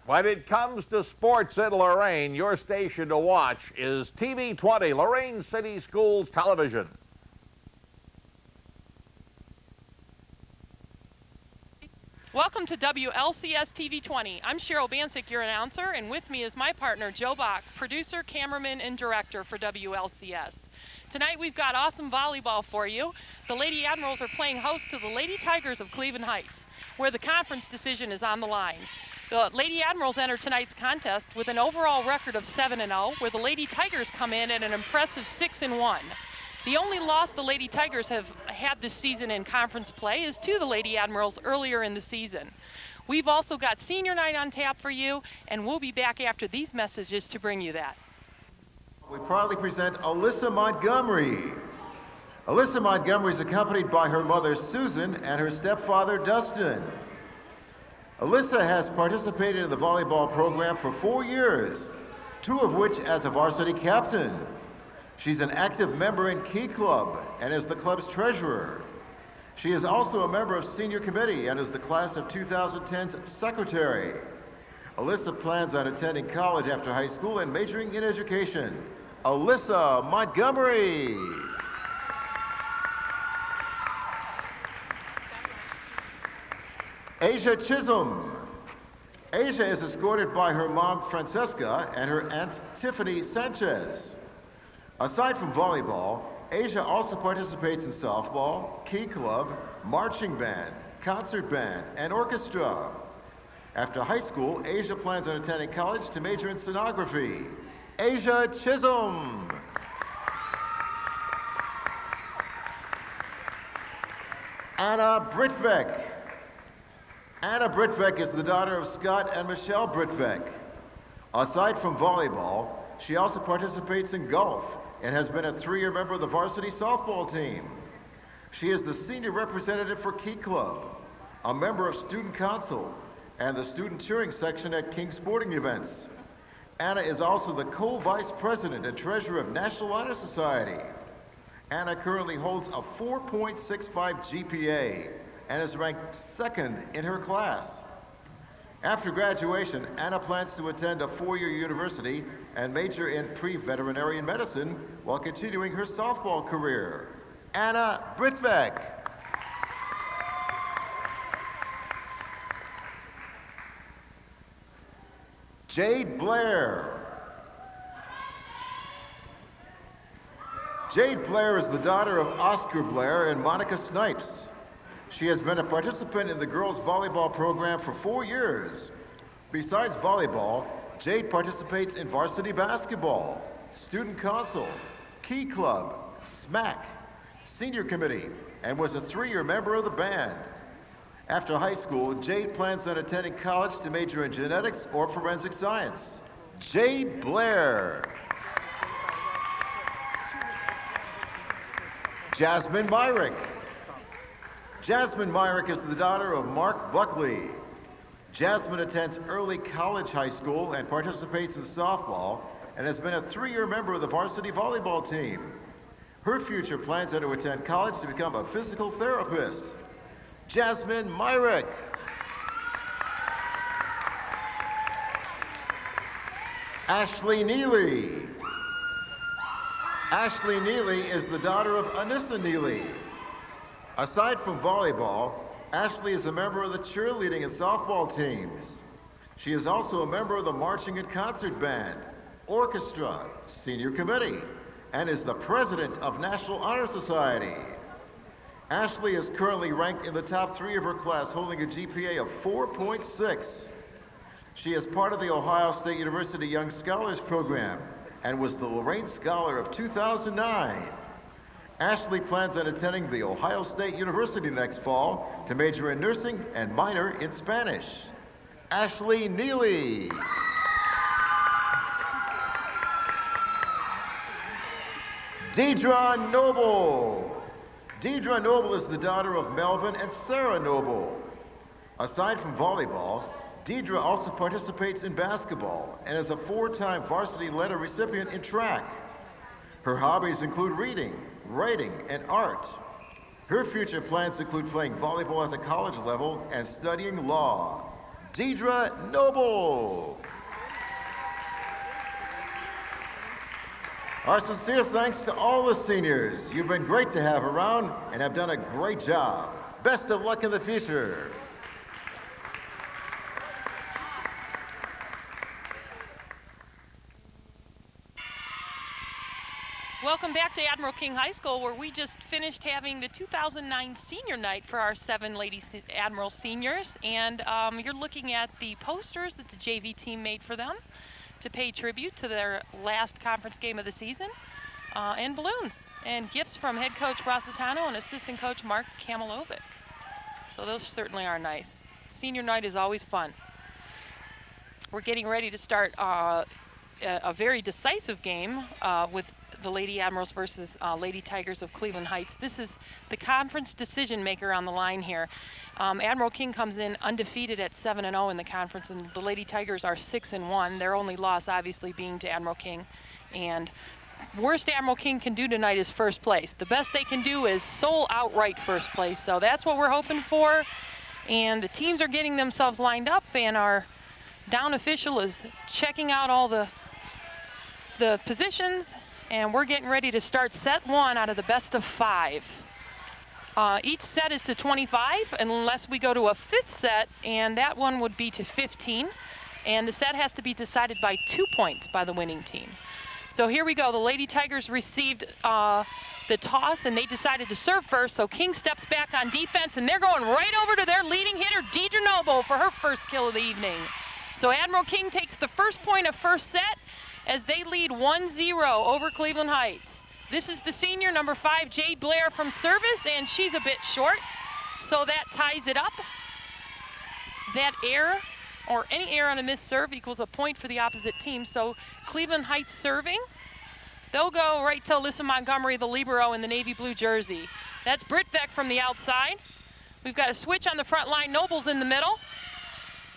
When it comes to sports in Lorain, your station to watch is TV 20, Lorain City Schools Television. Welcome to WLCS TV 20. I'm Cheryl Bancic, your announcer, and with me is my partner, Joe Bach, producer, cameraman, and director for WLCS. Tonight we've got awesome volleyball for you. The Lady Admirals are playing host to the Lady Tigers of Cleveland Heights, where the conference decision is on the line. The Lady Admirals enter tonight's contest with an overall record of 7-0, where the Lady Tigers come in at an impressive 6-1. The only loss the Lady Tigers have had this season in conference play is to the Lady Admirals earlier in the season. We've also got senior night on tap for you, and we'll be back after these messages to bring you that. We proudly present Alyssa Montgomery. Alyssa Montgomery is accompanied by her mother Susan and her stepfather Dustin. Alyssa has participated in the volleyball program for 4 years, 2 of which as a varsity captain. She's an active member in Key Club and is the club's treasurer. She is also a member of senior committee and is the class of 2010's secretary. Alyssa plans on attending college after high school and majoring in education. Alyssa Montgomery. Asia Chisholm. Asia is escorted by her mom Francesca and her aunt Tiffany Sanchez. Aside from volleyball, Asia also participates in softball, Key Club, marching band, concert band, and orchestra. After high school, Asia plans on attending college to major in stenography. Asia Chisholm. Anna Britbeck. Anna Britbeck is the daughter of Scott and Michelle Britbeck. Aside from volleyball, she also participates in golf and has been a 3-year member of the varsity softball team. She is the senior representative for Key Club, a member of Student Council, and the student cheering section at King Sporting Events. Anna is also the co-vice president and treasurer of National Honor Society. Anna currently holds a 4.65 GPA and is ranked 2nd in her class. After graduation, Anna plans to attend a 4-year university and major in pre-veterinarian medicine while continuing her softball career. Anna Britbeck. Jade Blair. Jade Blair is the daughter of Oscar Blair and Monica Snipes. She has been a participant in the girls' volleyball program for 4 years. Besides volleyball, Jade participates in varsity basketball, student council, Key Club, SMAC, senior committee, and was a 3-year member of the band. After high school, Jade plans on attending college to major in genetics or forensic science. Jade Blair. Jasmine Myrick. Jasmine Myrick is the daughter of Mark Buckley. Jasmine attends early college high school and participates in softball and has been a 3-year member of the varsity volleyball team. Her future plans are to attend college to become a physical therapist. Jasmine Myrick. Ashley Neely. Ashley Neely is the daughter of Anissa Neely. Aside from volleyball, Ashley is a member of the cheerleading and softball teams. She is also a member of the marching and concert band, orchestra, senior committee, and is the president of National Honor Society. Ashley is currently ranked in the top 3 of her class, holding a GPA of 4.6. She is part of the Ohio State University Young Scholars Program and was the Lorain Scholar of 2009. Ashley plans on attending the Ohio State University next fall to major in nursing and minor in Spanish. Ashley Neely. Deidre Noble. Deidre Noble is the daughter of Melvin and Sarah Noble. Aside from volleyball, Deidre also participates in basketball and is a 4-time varsity letter recipient in track. Her hobbies include reading, writing, and art. Her future plans include playing volleyball at the college level and studying law. Deidre Noble. Our sincere thanks to all the seniors. You've been great to have around and have done a great job. Best of luck in the future. Welcome back to Admiral King High School, where we just finished having the 2009 senior night for our 7 Lady Admiral seniors. And you're looking at the posters that the JV team made for them to pay tribute to their last conference game of the season, and balloons and gifts from head coach Rossitano and assistant coach Mark Kamilovic. So those certainly are nice. Senior night is always fun. We're getting ready to start a very decisive game with the Lady Admirals versus Lady Tigers of Cleveland Heights. This is the conference decision maker on the line here. Admiral King comes in undefeated at 7-0 in the conference, and the Lady Tigers are 6-1. Their only loss obviously being to Admiral King. And worst Admiral King can do tonight is first place. The best they can do is sole outright first place. So that's what we're hoping for. And the teams are getting themselves lined up, and our down official is checking out all the positions, and we're getting ready to start set 1 out of the best of 5. Each set is to 25 unless we go to a 5th set, and that one would be to 15. And the set has to be decided by 2 points by the winning team. So here we go. The Lady Tigers received the toss, and they decided to serve first. So King steps back on defense, and they're going right over to their leading hitter, Deidre Noble, for her first kill of the evening. So Admiral King takes the first point of first set as they lead 1-0 over Cleveland Heights. This is the senior, number 5, Jade Blair from service, and she's a bit short. So that ties it up. That error, or any error on a missed serve, equals a point for the opposite team. So Cleveland Heights serving. They'll go right to Alyssa Montgomery, the libero in the navy blue jersey. That's Britvek from the outside. We've got a switch on the front line. Noble's in the middle.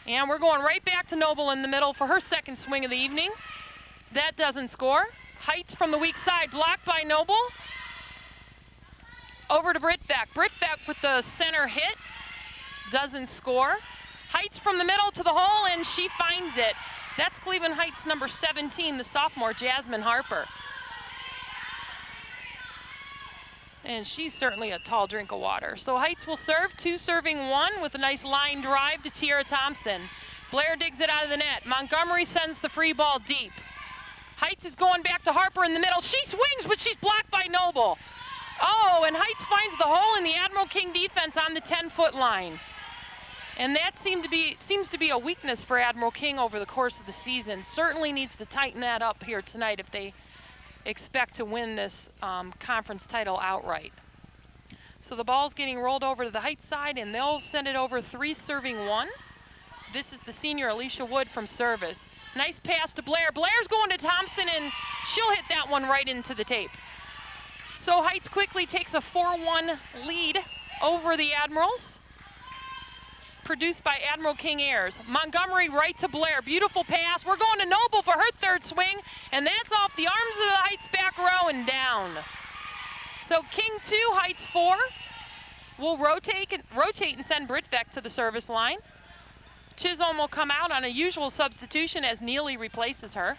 And we're going right back to Noble in the middle for her second swing of the evening. That doesn't score. Heights from the weak side, blocked by Noble. Over to Britvek. Britvek with the center hit. Doesn't score. Heights from the middle to the hole, and she finds it. That's Cleveland Heights number 17, the sophomore, Jasmine Harper. And she's certainly a tall drink of water. So Heights will serve, 2 serving 1 with a nice line drive to Tiara Thompson. Blair digs it out of the net. Montgomery sends the free ball deep. Heights is going back to Harper in the middle. She swings, but she's blocked by Noble. Oh, and Heights finds the hole in the Admiral King defense on the 10-foot line. And that seems to be a weakness for Admiral King over the course of the season. Certainly needs to tighten that up here tonight if they expect to win this conference title outright. So the ball's getting rolled over to the Heights side, and they'll send it over 3 serving 1. This is the senior, Alicia Wood, from service. Nice pass to Blair. Blair's going to Thompson, and she'll hit that one right into the tape. So Heights quickly takes a 4-1 lead over the Admirals, produced by Admiral King Ayers. Montgomery right to Blair. Beautiful pass. We're going to Noble for her 3rd swing, and that's off the arms of the Heights back row and down. So King 2, Heights 4. We'll rotate and send Britvek to the service line. Chisholm will come out on a usual substitution as Neely replaces her.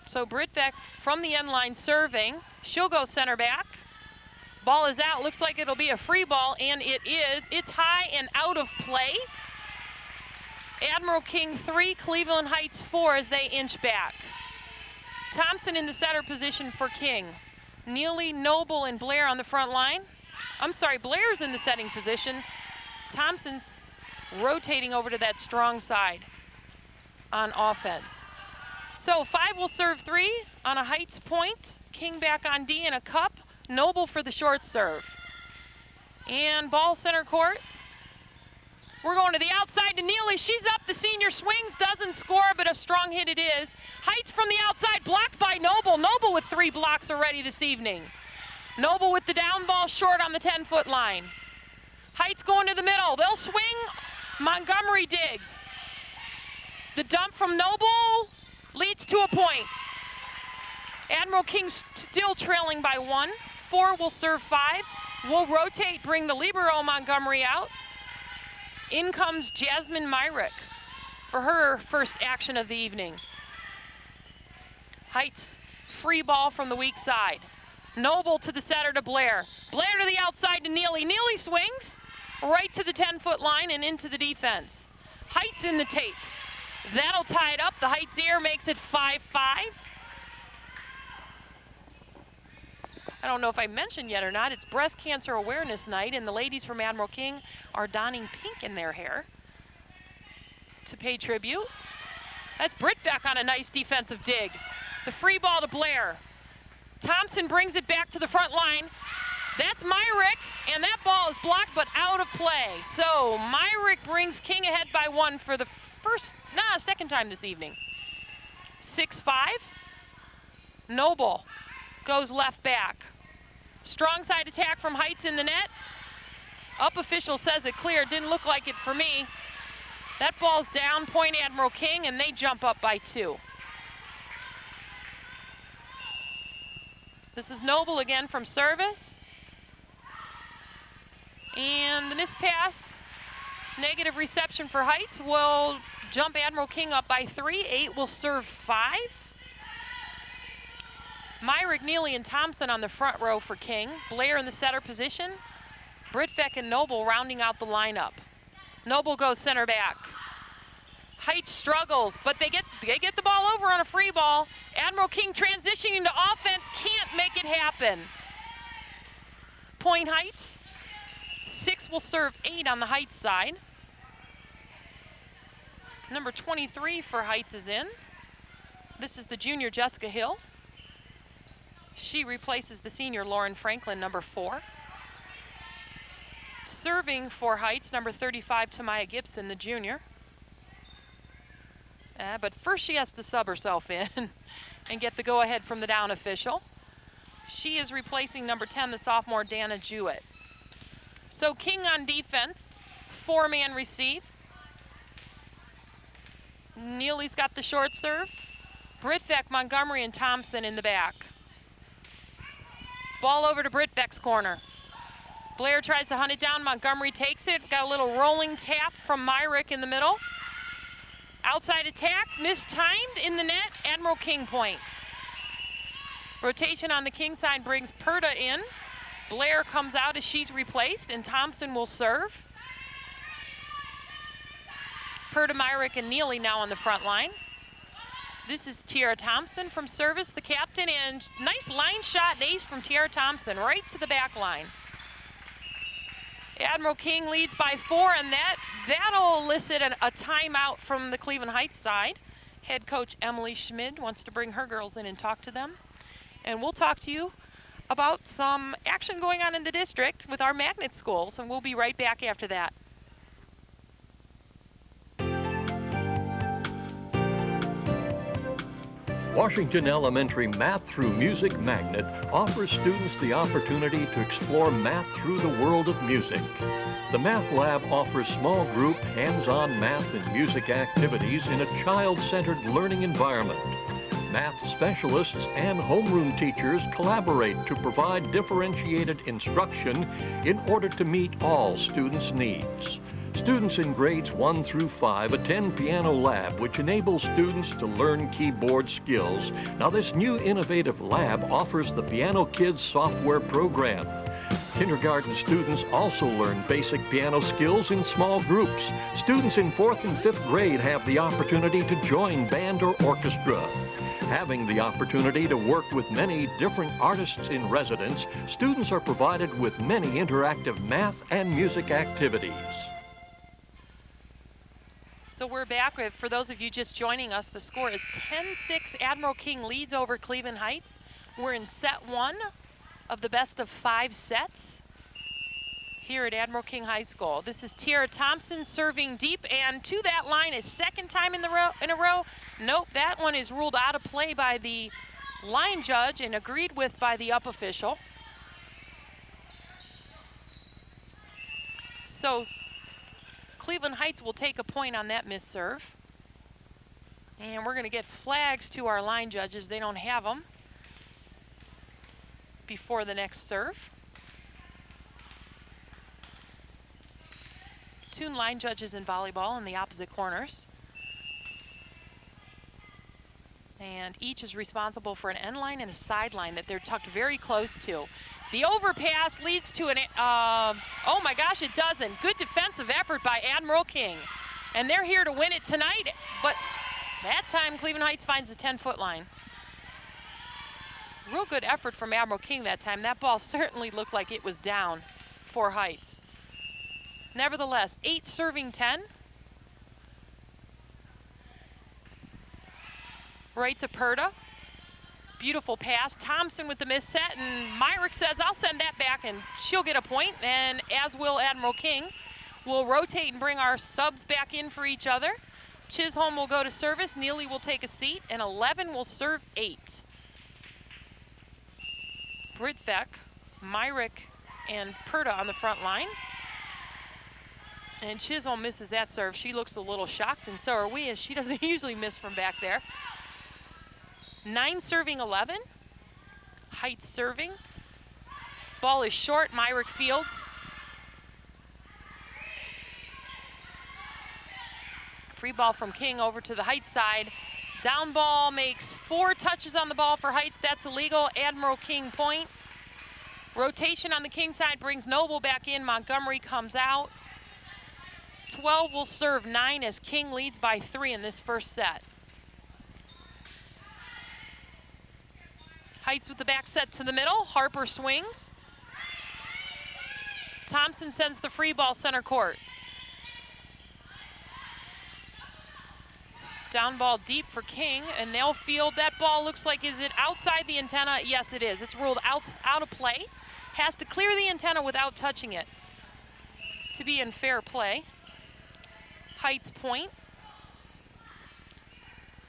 So Britvek from the end line serving. She'll go center back. Ball is out. Looks like it'll be a free ball, and it is. It's high and out of play. Admiral King 3, Cleveland Heights 4 as they inch back. Thompson in the setter position for King. Neely, Noble, and Blair on the front line. I'm sorry, Blair's in the setting position. Thompson's rotating over to that strong side on offense. So 5 will serve 3 on a Heights point. King back on D in a cup. Noble for the short serve. And ball center court. We're going to the outside to Neely. She's up. The senior swings, doesn't score, but a strong hit it is. Heights from the outside, blocked by Noble. Noble with 3 blocks already this evening. Noble with the down ball short on the 10-foot line. Heights going to the middle. They'll swing. Montgomery digs. The dump from Noble leads to a point. Admiral King still trailing by 1. 4 will serve 5. We'll rotate, bring the libero Montgomery out. In comes Jasmine Myrick for her first action of the evening. Heights, free ball from the weak side. Noble to the setter to Blair. Blair to the outside to Neely. Neely swings right to the 10-foot line and into the defense. Heights in the tape. That'll tie it up. The Heights ear makes it 5-5. I don't know if I mentioned yet or not, it's Breast Cancer Awareness Night, and the ladies from Admiral King are donning pink in their hair to pay tribute. That's Britbeck on a nice defensive dig. The free ball to Blair. Thompson brings it back to the front line. That's Myrick, and that ball is blocked but out of play. So Myrick brings King ahead by 1 for the second time this evening. 6-5. Noble goes left back. Strong side attack from Heights in the net. Up official says it clear. Didn't look like it for me. That ball's down, point Admiral King, and they jump up by 2. This is Noble again from service. And the missed pass, negative reception for Heights, will jump Admiral King up by 3. 8 will serve 5. Myrick, Neely, and Thompson on the front row for King. Blair in the setter position. Britbeck and Noble rounding out the lineup. Noble goes center back. Heights struggles, but they get the ball over on a free ball. Admiral King transitioning into offense, can't make it happen. Point Heights. 6 will serve 8 on the Heights side. Number 23 for Heights is in. This is the junior Jessica Hill. She replaces the senior Lauren Franklin, number 4. Serving for Heights, number 35, Tamaya Gibson, the junior. But first she has to sub herself in and get the go-ahead from the down official. She is replacing number 10, the sophomore Dana Jewett. So King on defense, 4-man receive. Neely's got the short serve. Britbeck, Montgomery, and Thompson in the back. Ball over to Britbeck's corner. Blair tries to hunt it down. Montgomery takes it. Got a little rolling tap from Myrick in the middle. Outside attack, mistimed in the net. Admiral King point. Rotation on the King side brings Perta in. Blair comes out as she's replaced, and Thompson will serve. Perta, Myrick, and Neely now on the front line. This is Tiara Thompson from service, the captain, and nice line shot and ace from Tiara Thompson right to the back line. Admiral King leads by 4, and that'll elicit a timeout from the Cleveland Heights side. Head coach Emily Schmid wants to bring her girls in and talk to them. And we'll talk to you about some action going on in the district with our magnet schools, and we'll be right back after that. Washington Elementary Math Through Music Magnet offers students the opportunity to explore math through the world of music. The Math Lab offers small group, hands-on math and music activities in a child-centered learning environment. Math specialists and homeroom teachers collaborate to provide differentiated instruction in order to meet all students' needs. Students in grades 1 through 5 attend Piano Lab, which enables students to learn keyboard skills. Now, this new innovative lab offers the Piano Kids software program. Kindergarten students also learn basic piano skills in small groups. Students in 4th and 5th grade have the opportunity to join band or orchestra. Having the opportunity to work with many different artists in residence, students are provided with many interactive math and music activities. So we're back. For those of you just joining us, the score is 10-6. Admiral King leads over Cleveland Heights. We're in set 1 of the best of 5 sets here at Admiral King High School. This is Tiara Thompson serving deep, and to that line is second time in a row. Nope, that one is ruled out of play by the line judge and agreed with by the up official. So Cleveland Heights will take a point on that miss serve. And we're going to get flags to our line judges. They don't have them before the next serve. platoon line judges in volleyball in the opposite corners. And each is responsible for an end line and a sideline that they're tucked very close to. The overpass leads to an, oh my gosh, it doesn't. Good defensive effort by Admiral King. And they're here to win it tonight, but that time Cleveland Heights finds the 10-foot line. Real good effort from Admiral King that time. That ball certainly looked like it was down for Heights. Nevertheless, 8 serving 10. Right to Perta. Beautiful pass. Thompson with the miss set, and Myrick says, I'll send that back, and she'll get a point, and as will Admiral King. We'll rotate and bring our subs back in for each other. Chisholm will go to service. Neely will take a seat, and 11 will serve 8. Britvek, Myrick, and Perta on the front line. And Chisholm misses that serve. She looks a little shocked, and so are we, as she doesn't usually miss from back there. 9 serving 11. Heights serving. Ball is short. Myrick fields. Free ball from King over to the Heights side. Down ball makes 4 touches on the ball for Heights. That's illegal. Admiral King point. Rotation on the King side brings Noble back in. Montgomery comes out. 12 will serve 9 as King leads by 3 in this first set. Heights with the back set to the middle. Harper swings. Thompson sends the free ball center court. Down ball deep for King, and they'll field. That ball looks like, is it outside the antenna? Yes, it is. It's ruled out of play. Has to clear the antenna without touching it to be in fair play. Heights point.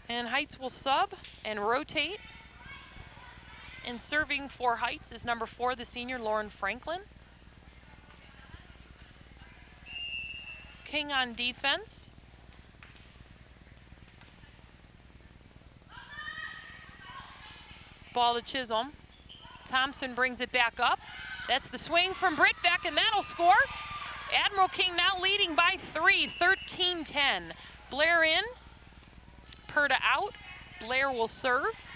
And Heights will sub and rotate. And serving for Heights is number 4, the senior, Lauren Franklin. King on defense. Ball to Chisholm. Thompson brings it back up. That's the swing from Britvek, and that'll score. Admiral King now leading by 3, 13-10. Blair in. Perta out. Blair will serve.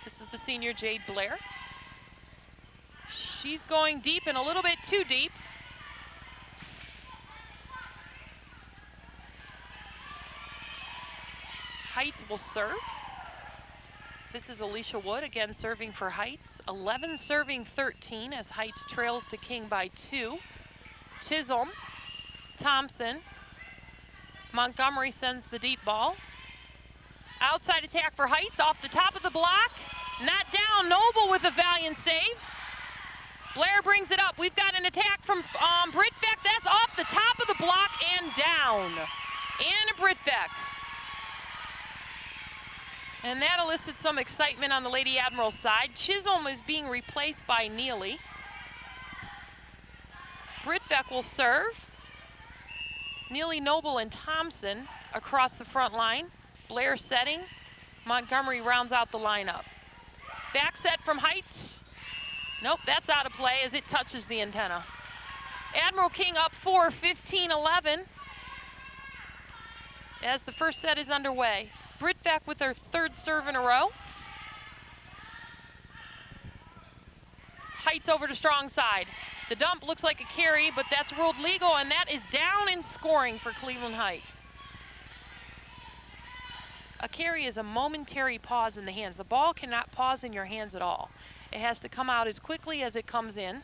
This is the senior, Jade Blair. She's going deep and a little bit too deep. Heights will serve. This is Alicia Wood, again serving for Heights. 11 serving 13 as Heights trails to King by 2. Chisholm, Thompson. Montgomery sends the deep ball. Outside attack for Heights, off the top of the block. Not down, Noble with a valiant save. Blair brings it up. We've got an attack from Britvek. That's off the top of the block and down. Anna Britvek. And that elicited some excitement on the Lady Admiral's side. Chisholm is being replaced by Neely. Britvek will serve. Neely, Noble, and Thompson across the front line. Blair setting. Montgomery rounds out the lineup. Back set from Heights. Nope, that's out of play as it touches the antenna. Admiral King up 4, 15-11 as the first set is underway. Britvek with her 3rd serve in a row. Heights over to strong side. The dump looks like a carry, but that's ruled legal, and that is down in scoring for Cleveland Heights. A carry is a momentary pause in the hands. The ball cannot pause in your hands at all. It has to come out as quickly as it comes in.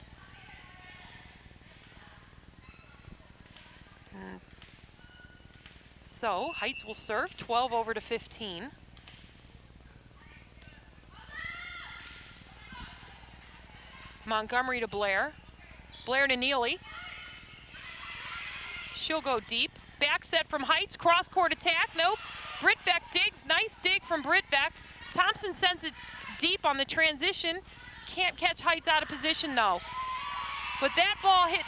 So Heights will serve, 12 over to 15. Montgomery to Blair. Blair to Neely. She'll go deep. Back set from Heights, cross-court attack, nope. Britvek digs, nice dig from Britvek. Thompson sends it deep on the transition. Can't catch Heights out of position, though. But that ball hit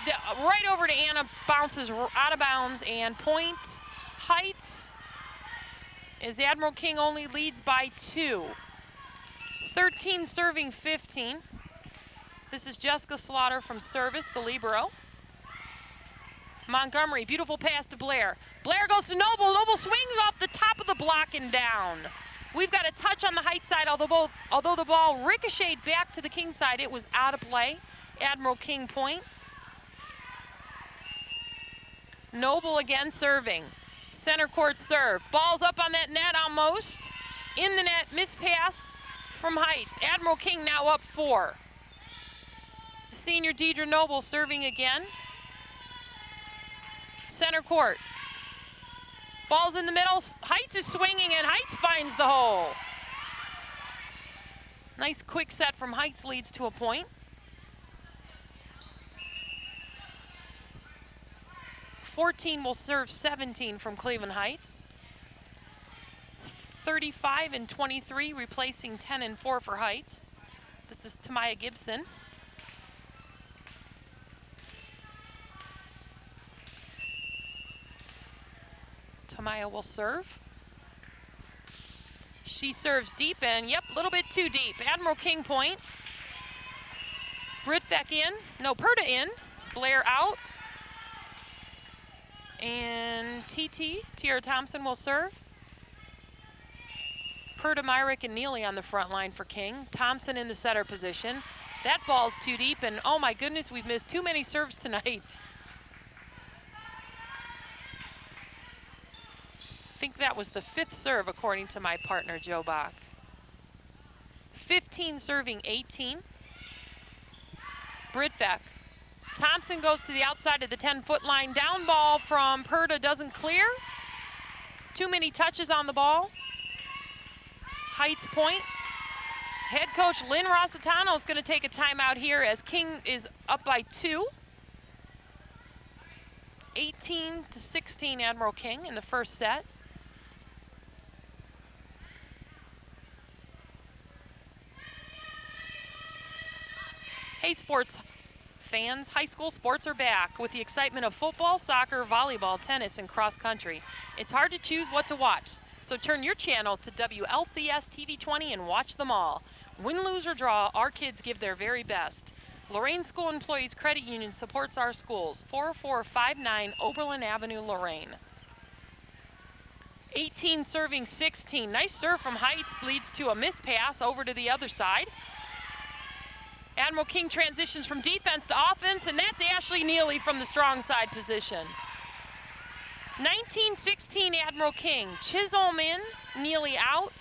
right over to Anna, bounces out of bounds, and point Heights as Admiral King only leads by 2. 13 serving 15. This is Jessica Slaughter from service, the libero. Montgomery, beautiful pass to Blair. Blair goes to Noble. Noble swings off the top of the block and down. We've got a touch on the Heights side, although the ball ricocheted back to the King side, it was out of play. Admiral King point. Noble again serving. Center court serve. Ball's up on that net almost. In the net, miss pass from Heights. Admiral King now up 4. The senior Deidre Noble serving again. Center court. Ball's in the middle. Heights is swinging and Heights finds the hole. Nice quick set from Heights leads to a point. 14 will serve 17 from Cleveland Heights. 35 and 23 replacing 10 and 4 for Heights. This is Tamaya Gibson. Tamaya will serve. She serves deep and, yep, a little bit too deep. Admiral King point. Britvec in. No, Perta in. Blair out. And Tiara Thompson will serve. Perta, Myrick, and Neely on the front line for King. Thompson in the setter position. That ball's too deep, and oh my goodness, we've missed too many serves tonight. I think that was the 5th serve, according to my partner, Joe Bach. 15 serving 18. Britvec. Thompson goes to the outside of the 10-foot line. Down ball from Perta doesn't clear. Too many touches on the ball. Heights point. Head coach Lynn Rossitano is going to take a timeout here as King is up by 2. 18-16 Admiral King in the first set. Hey, sports fans, high school sports are back with the excitement of football, soccer, volleyball, tennis, and cross country. It's hard to choose what to watch, so turn your channel to WLCS TV 20 and watch them all. Win, lose, or draw, our kids give their very best. Lorain School Employees Credit Union supports our schools. 4459 Oberlin Avenue, Lorain. 18 serving 16. Nice serve from Heights leads to a miss pass over to the other side. Admiral King transitions from defense to offense, and that's Ashley Neely from the strong side position. 19-16 Admiral King. Chisholm in, Neely out.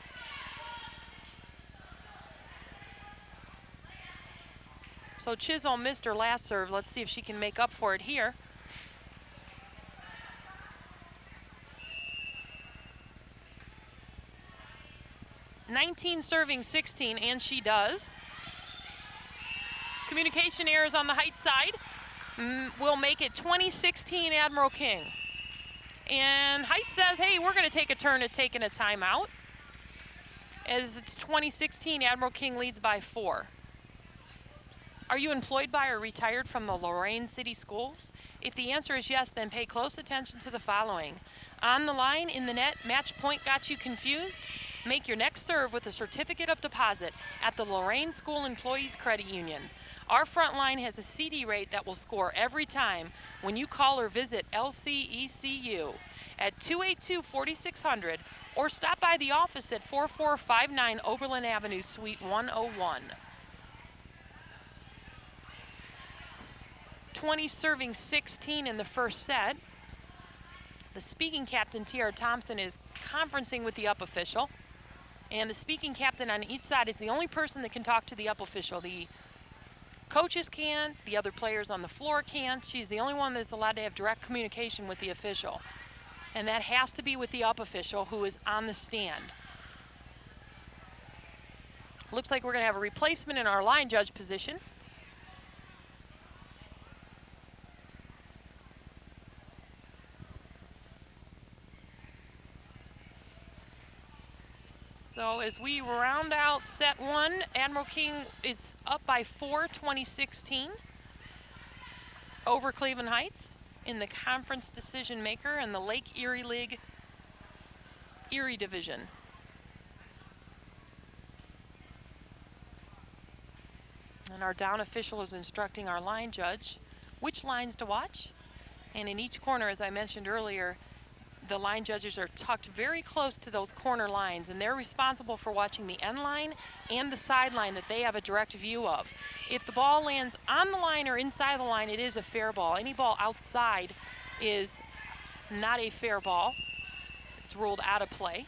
So Chisholm missed her last serve. Let's see if she can make up for it here. (19 serving 16, and she does. Communication errors on the Heights side will make it 20-16 Admiral King. And Heights says, hey, we're going to take a turn at taking a timeout. As it's 20-16, Admiral King leads by 4. Are you employed by or retired from the Lorain City Schools? If the answer is yes, then pay close attention to the following. On the line, in the net, match point got you confused? Make your next serve with a certificate of deposit at the Lorain School Employees Credit Union. Our front line has a CD rate that will score every time when you call or visit LCECU at 282-4600 or stop by the office at 4459 Oberlin Avenue, Suite 101. 20 serving 16 in the first set. The speaking captain, Tiara Thompson, is conferencing with the up official. And the speaking captain on each side is the only person that can talk to the up official. The coaches can, the other players on the floor can't. She's the only one that's allowed to have direct communication with the official. And that has to be with the up official who is on the stand. Looks like we're going to have a replacement in our line judge position. So as we round out set 1, Admiral King is up by 4, 20-16 over Cleveland Heights in the conference decision maker in the Lake Erie League Erie Division. And our down official is instructing our line judge which lines to watch. And in each corner, as I mentioned earlier, the line judges are tucked very close to those corner lines, and they're responsible for watching the end line and the sideline that they have a direct view of. If the ball lands on the line or inside the line, it is a fair ball. Any ball outside is not a fair ball. It's ruled out of play.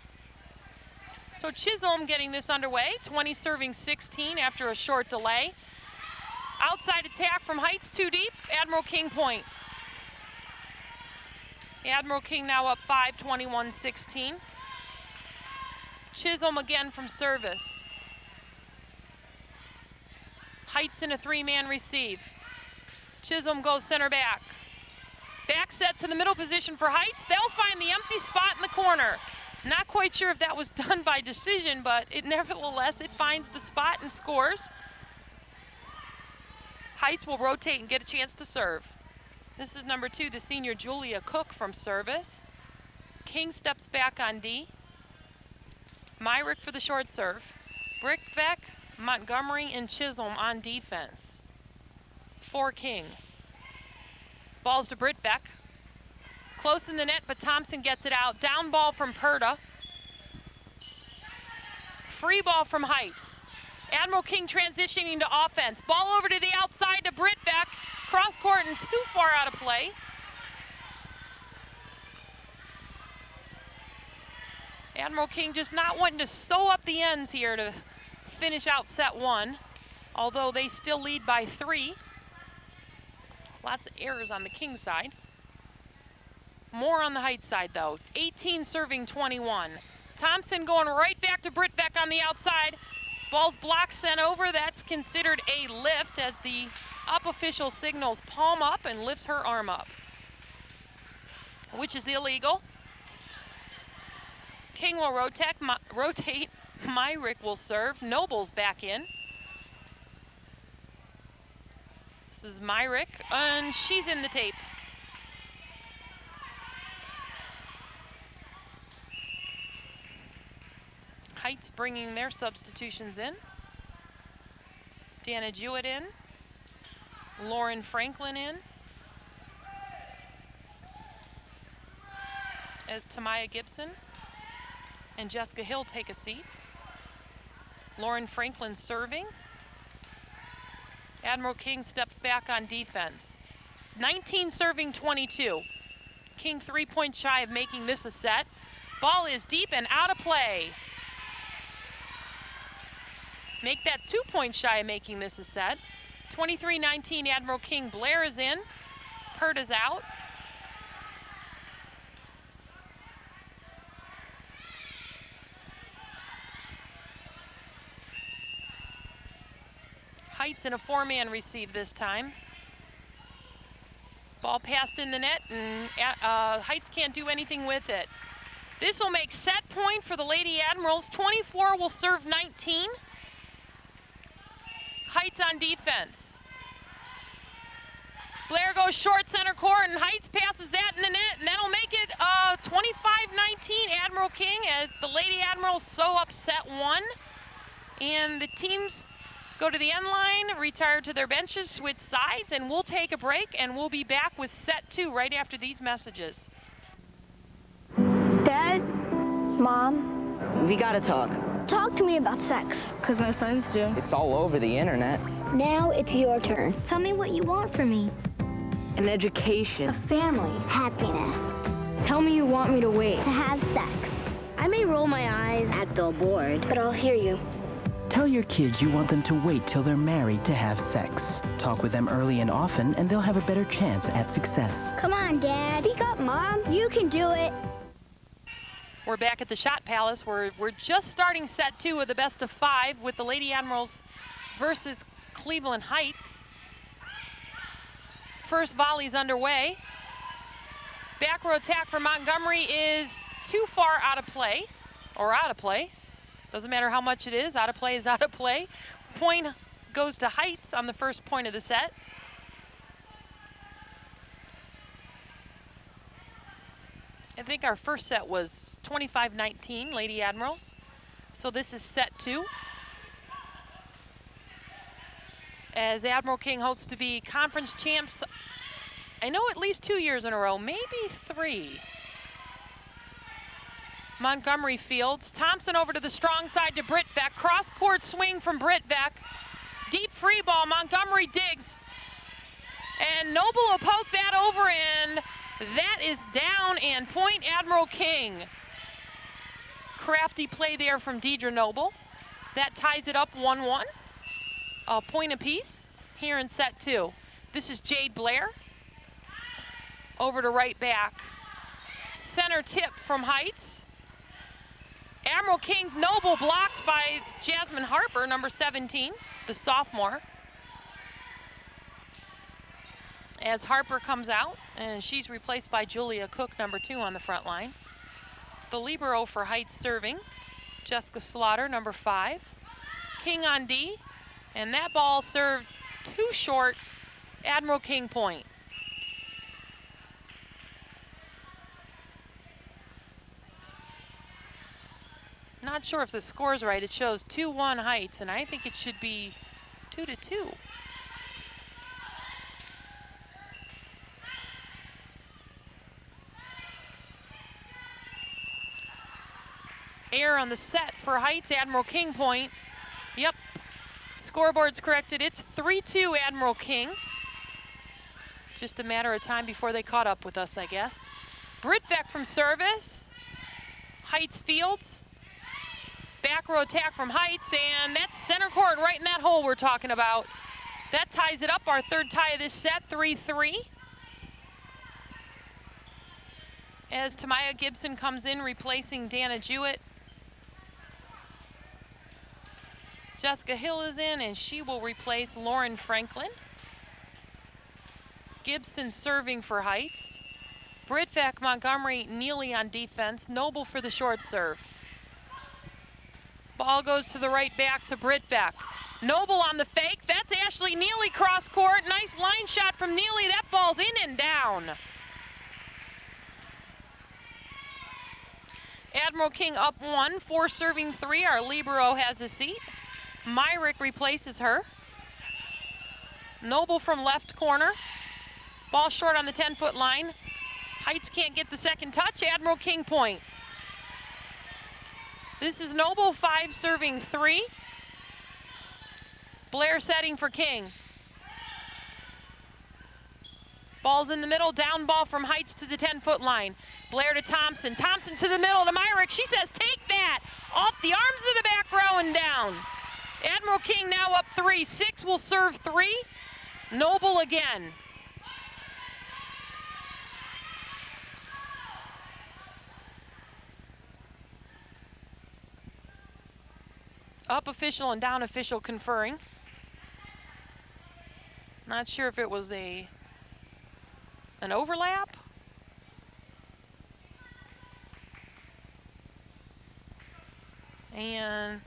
So Chisholm getting this underway, 20 serving 16 after a short delay. Outside attack from Heights, too deep, Admiral King point. Admiral King now up 5, 21-16. Chisholm again from service. Heights in a three-man receive. Chisholm goes center back. Back set to the middle position for Heights. They'll find the empty spot in the corner. Not quite sure if that was done by decision, but nevertheless, it finds the spot and scores. Heights will rotate and get a chance to serve. This is number 2, the senior Julia Cook from service. King steps back on D. Myrick for the short serve. Brickbeck, Montgomery, and Chisholm on defense. For King. Balls to Brittbeck. Close in the net, but Thompson gets it out. Down ball from Perda. Free ball from Heights. Admiral King transitioning to offense. Ball over to the outside to Brittbeck. Cross court and too far out of play. Admiral King just not wanting to sew up the ends here to finish out set 1, although they still lead by 3. Lots of errors on the King side. More on the Heights side though. 18 serving 21. Thompson going right back to Brittbeck on the outside. Ball's blocked, sent over. That's considered a lift as the up official signals palm up and lifts her arm up, which is illegal. King will rotate. Myrick will serve. Noble's back in. This is Myrick, and she's in the tape. Heights bringing their substitutions in. Dana Jewett in. Lauren Franklin in. As Tamaya Gibson and Jessica Hill take a seat. Lauren Franklin serving. Admiral King steps back on defense. 19 serving 22. King 3 points shy of making this a set. Ball is deep and out of play. Make that 2 points shy of making this a set. 23-19, Admiral King. Blair is in. Pert is out. Heights in a 4-man receive this time. Ball passed in the net, and Heights can't do anything with it. This will make set point for the Lady Admirals. 24 will serve 19. Heights on defense. Blair goes short center court, and Heights passes that in the net, and that'll make it 25-19 Admiral King as the Lady Admirals sew up set 1. And the teams go to the end line, retire to their benches, switch sides, and we'll take a break, and we'll be back with set 2 right after these messages. Dad, Mom, We gotta talk. talk to me about sex. Cause my friends do. It's all over the internet. Now it's your turn. Tell me what you want from me. An education. A family. Happiness. Tell me you want me to wait. To have sex. I may roll my eyes, act all bored, but I'll hear you. Tell your kids you want them to wait till they're married to have sex. Talk with them early and often, and they'll have a better chance at success. Come on, Dad. Speak up, Mom. You can do it. We're back at the Shot Palace. We're just starting set 2 of the best of 5 with the Lady Admirals versus Cleveland Heights. First volley's underway. Back row attack for Montgomery is too far out of play, or out of play. Doesn't matter how much it is, out of play is out of play. Point goes to Heights on the first point of the set. I think our first set was 25-19, Lady Admirals. So this is set 2. as Admiral King hopes to be conference champs, I know at least 2 years in a row, maybe 3. Montgomery fields. Thompson over to the strong side to Britbeck. Cross-court swing from Britbeck. Deep free ball. Montgomery digs. And Noble will poke that over, and that is down and point Admiral King. Crafty play there from Deidre Noble. That ties it up 1-1. A point apiece here in set 2. This is Jade Blair. Over to right back. Center tip from Heights. Admiral King's Noble blocked by Jasmine Harper, number 17, the sophomore. As Harper comes out, and she's replaced by Julia Cook, number 2 on the front line. The libero for Heights serving, Jessica Slaughter, number 5. King on D, and that ball served too short, Admiral King point. Not sure if the score's right. It shows 2-1 Heights, and I think it should be 2-2. Error on the set for Heights, Admiral King point. Yep, scoreboard's corrected. It's 3-2 Admiral King. Just a matter of time before they caught up with us, I guess. Britbeck from service. Heights fields. Back row attack from Heights, and that's center court right in that hole we're talking about. That ties it up, our third tie of this set, 3-3. As Tamaya Gibson comes in, replacing Dana Jewett. Jessica Hill is in, and she will replace Lauren Franklin. Gibson serving for Heights. Britbeck, Montgomery, Neely on defense. Noble for the short serve. Ball goes to the right back to Britbeck. Noble on the fake. That's Ashley Neely cross court. Nice line shot from Neely. That ball's in and down. Admiral King up 1, 4 serving 3. Our libero has a seat. Myrick replaces her. Noble from left corner. Ball short on the 10-foot line. Heights can't get the second touch. Admiral King point. This is Noble, 5 serving 3. Blair setting for King. Ball's in the middle, down ball from Heights to the 10-foot line. Blair to Thompson, Thompson to the middle to Myrick. She says, take that! Off the arms of the back row and down. Admiral King now up 3. 6 will serve 3. Noble again. Up official and down official conferring. Not sure if it was an overlap. And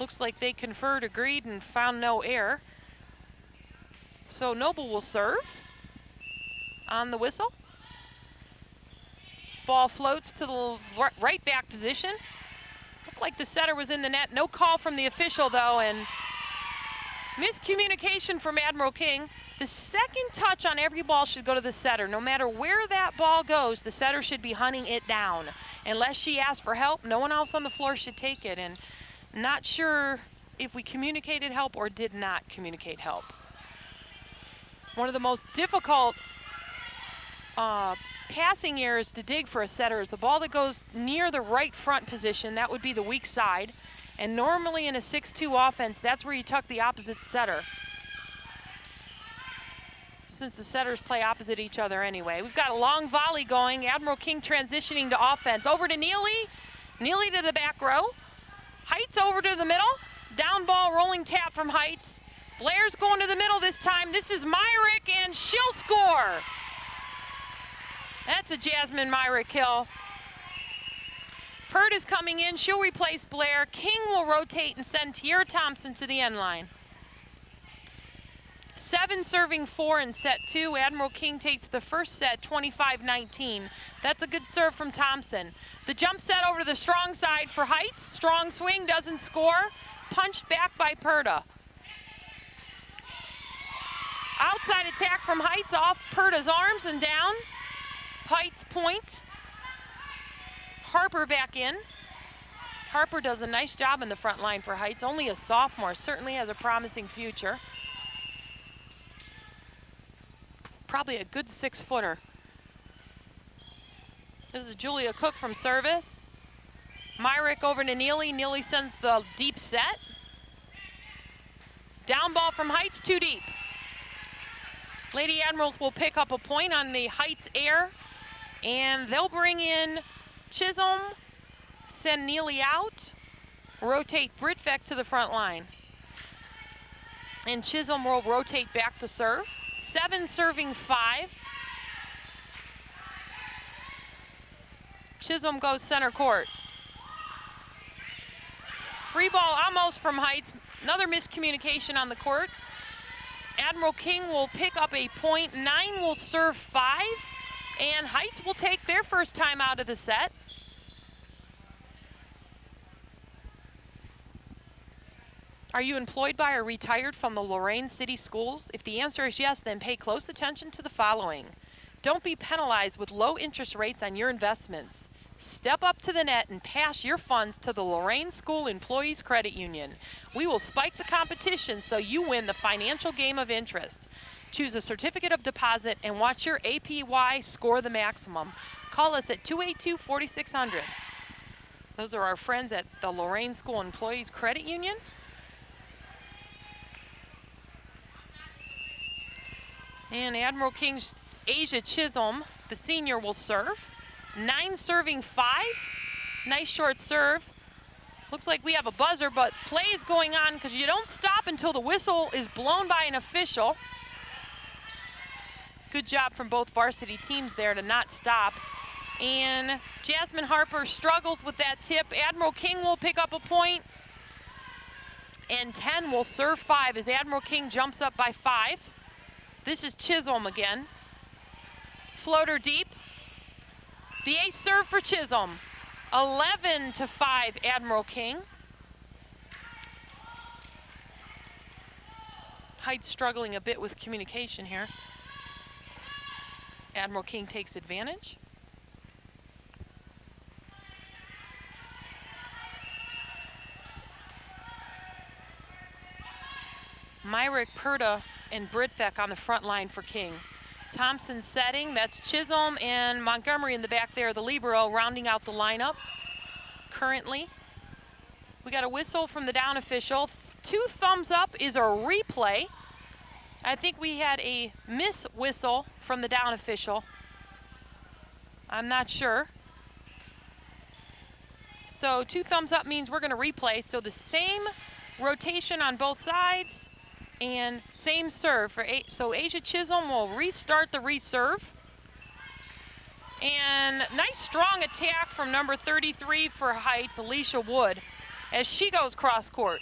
looks like they conferred, agreed, and found no error. So Noble will serve on the whistle. Ball floats to the right back position. Looked like the setter was in the net. No call from the official, though, and miscommunication from Admiral King. The second touch on every ball should go to the setter. No matter where that ball goes, the setter should be hunting it down. Unless she asks for help, no one else on the floor should take it. And not sure if we communicated help or did not communicate help. One of the most difficult passing errors to dig for a setter is the ball that goes near the right front position. That would be the weak side. And normally in a 6-2 offense, that's where you tuck the opposite setter. Since the setters play opposite each other anyway. We've got a long volley going. Admiral King transitioning to offense. Over to Neely. Neely to the back row. Heights over to the middle. Down ball, rolling tap from Heights. Blair's going to the middle this time. This is Myrick, and she'll score. That's a Jasmine Myrick kill. Pert is coming in. She'll replace Blair. King will rotate and send Tiara Thompson to the end line. 7 serving 4 in set 2. Admiral King takes the first set 25-19. That's a good serve from Thompson. The jump set over to the strong side for Heights. Strong swing, doesn't score. Punched back by Perta. Outside attack from Heights off Purda's arms and down. Heights point. Harper back in. Harper does a nice job in the front line for Heights. Only a sophomore, certainly has a promising future. Probably a good 6-footer. This is Julia Cook from service. Myrick over to Neely. Neely sends the deep set. Down ball from Heights, too deep. Lady Admirals will pick up a point on the Heights air, and they'll bring in Chisholm, send Neely out, rotate Britvec to the front line. And Chisholm will rotate back to serve. 7 serving 5. Chisholm goes center court. Free ball almost from Heights. Another miscommunication on the court. Admiral King will pick up a point. 9 will serve 5. And Heights will take their first time out of the set. Are you employed by or retired from the Lorain City Schools? If the answer is yes, then pay close attention to the following. Don't be penalized with low interest rates on your investments. Step up to the net and pass your funds to the Lorain School Employees Credit Union. We will spike the competition so you win the financial game of interest. Choose a certificate of deposit and watch your APY score the maximum. Call us at 282-4600. Those are our friends at the Lorain School Employees Credit Union. And Admiral King's Asia Chisholm, the senior, will serve. 9 serving 5. Nice short serve. Looks like we have a buzzer, but play is going on because you don't stop until the whistle is blown by an official. Good job from both varsity teams there to not stop. And Jasmine Harper struggles with that tip. Admiral King will pick up a point. And 10 will serve 5 as Admiral King jumps up by 5. This is Chisholm again. Floater deep. The ace serve for Chisholm. 11-5 Admiral King. Heights struggling a bit with communication here. Admiral King takes advantage. Myrick, Purda, and Britvec on the front line for King. Thompson setting, that's Chisholm and Montgomery in the back there, the libero, rounding out the lineup currently. We got a whistle from the down official. 2 thumbs up is a replay. I think we had a miss whistle from the down official. I'm not sure. So 2 thumbs up means we're gonna replay. So the same rotation on both sides. And same serve for so Asia Chisholm will restart the reserve. And nice strong attack from number 33 for Heights, Alicia Wood, as she goes cross court.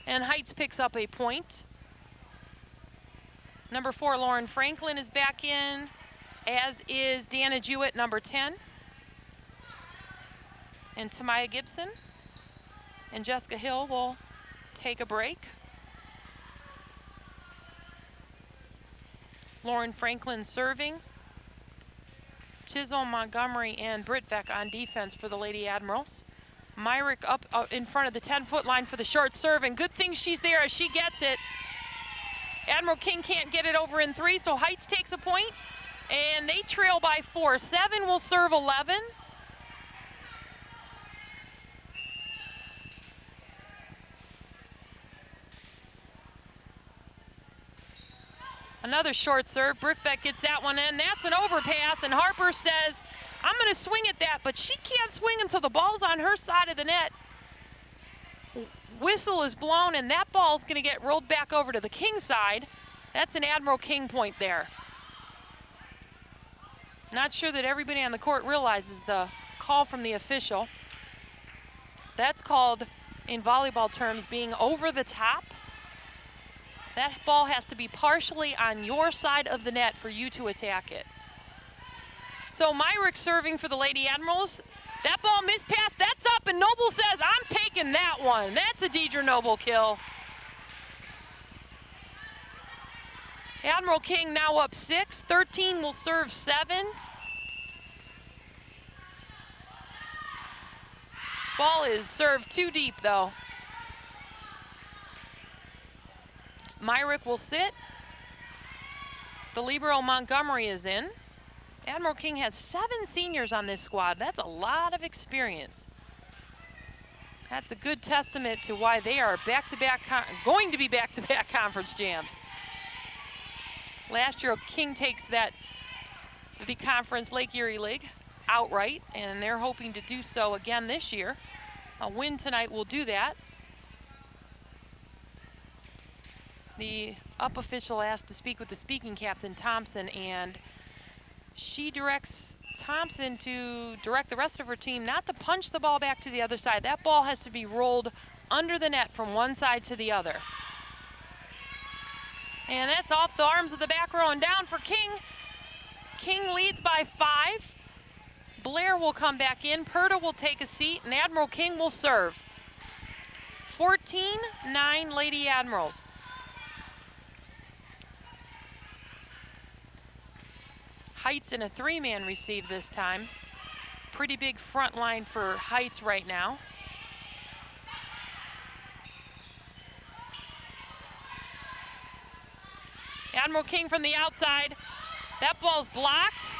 And Heights picks up a point. Number 4, Lauren Franklin is back in, as is Dana Jewett, number 10. And Tamaya Gibson and Jessica Hill will take a break. Lauren Franklin serving. Chisholm, Montgomery, and Britvec on defense for the Lady Admirals. Myrick up in front of the 10-foot line for the short serve, and good thing she's there as she gets it. Admiral King can't get it over in 3, so Heights takes a point, and they trail by 4. 7 will serve 11. Another short serve. Britvec gets that one in. That's an overpass, and Harper says, I'm going to swing at that, but she can't swing until the ball's on her side of the net. Whistle is blown, and that ball's going to get rolled back over to the King side. That's an Admiral King point there. Not sure that everybody on the court realizes the call from the official. That's called, in volleyball terms, being over the top. That ball has to be partially on your side of the net for you to attack it. So Myrick serving for the Lady Admirals. That ball mispassed, that's up, and Noble says, I'm taking that one. That's a Deidre Noble kill. Admiral King now up 6. 13 will serve 7. Ball is served too deep, though. Myrick will sit. The libero Montgomery is in. Admiral King has 7 seniors on this squad. That's a lot of experience. That's a good testament to why they are going to be back-to-back conference jams. Last year, King takes the conference Lake Erie League outright, and they're hoping to do so again this year. A win tonight will do that. The up official asked to speak with the speaking captain, Thompson, and she directs Thompson to direct the rest of her team not to punch the ball back to the other side. That ball has to be rolled under the net from one side to the other. And that's off the arms of the back row and down for King. King leads by 5. Blair will come back in. Purda will take a seat, and Admiral King will serve. 14-9 Lady Admirals. Heights in a 3-man receive this time. Pretty big front line for Heights right now. Admiral King from the outside. That ball's blocked.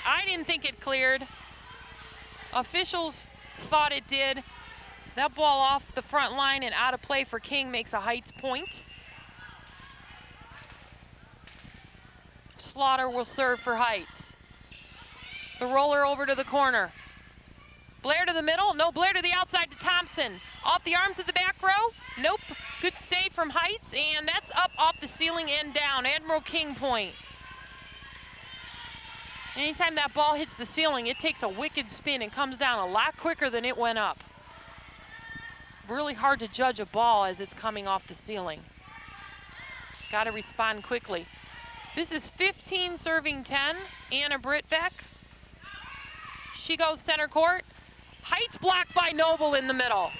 I didn't think it cleared. Officials thought it did. That ball off the front line and out of play for King makes a Heights point. Slaughter will serve for Heights. The roller over to the corner. Blair to the middle. No, Blair to the outside to Thompson. Off the arms of the back row. Nope. Good save from Heights, and that's up off the ceiling and down. Admiral King point. Anytime that ball hits the ceiling, it takes a wicked spin and comes down a lot quicker than it went up. Really hard to judge a ball as it's coming off the ceiling. Got to respond quickly. This is 15 serving 10, Anna Britvek. She goes center court. Heights blocked by Noble in the middle.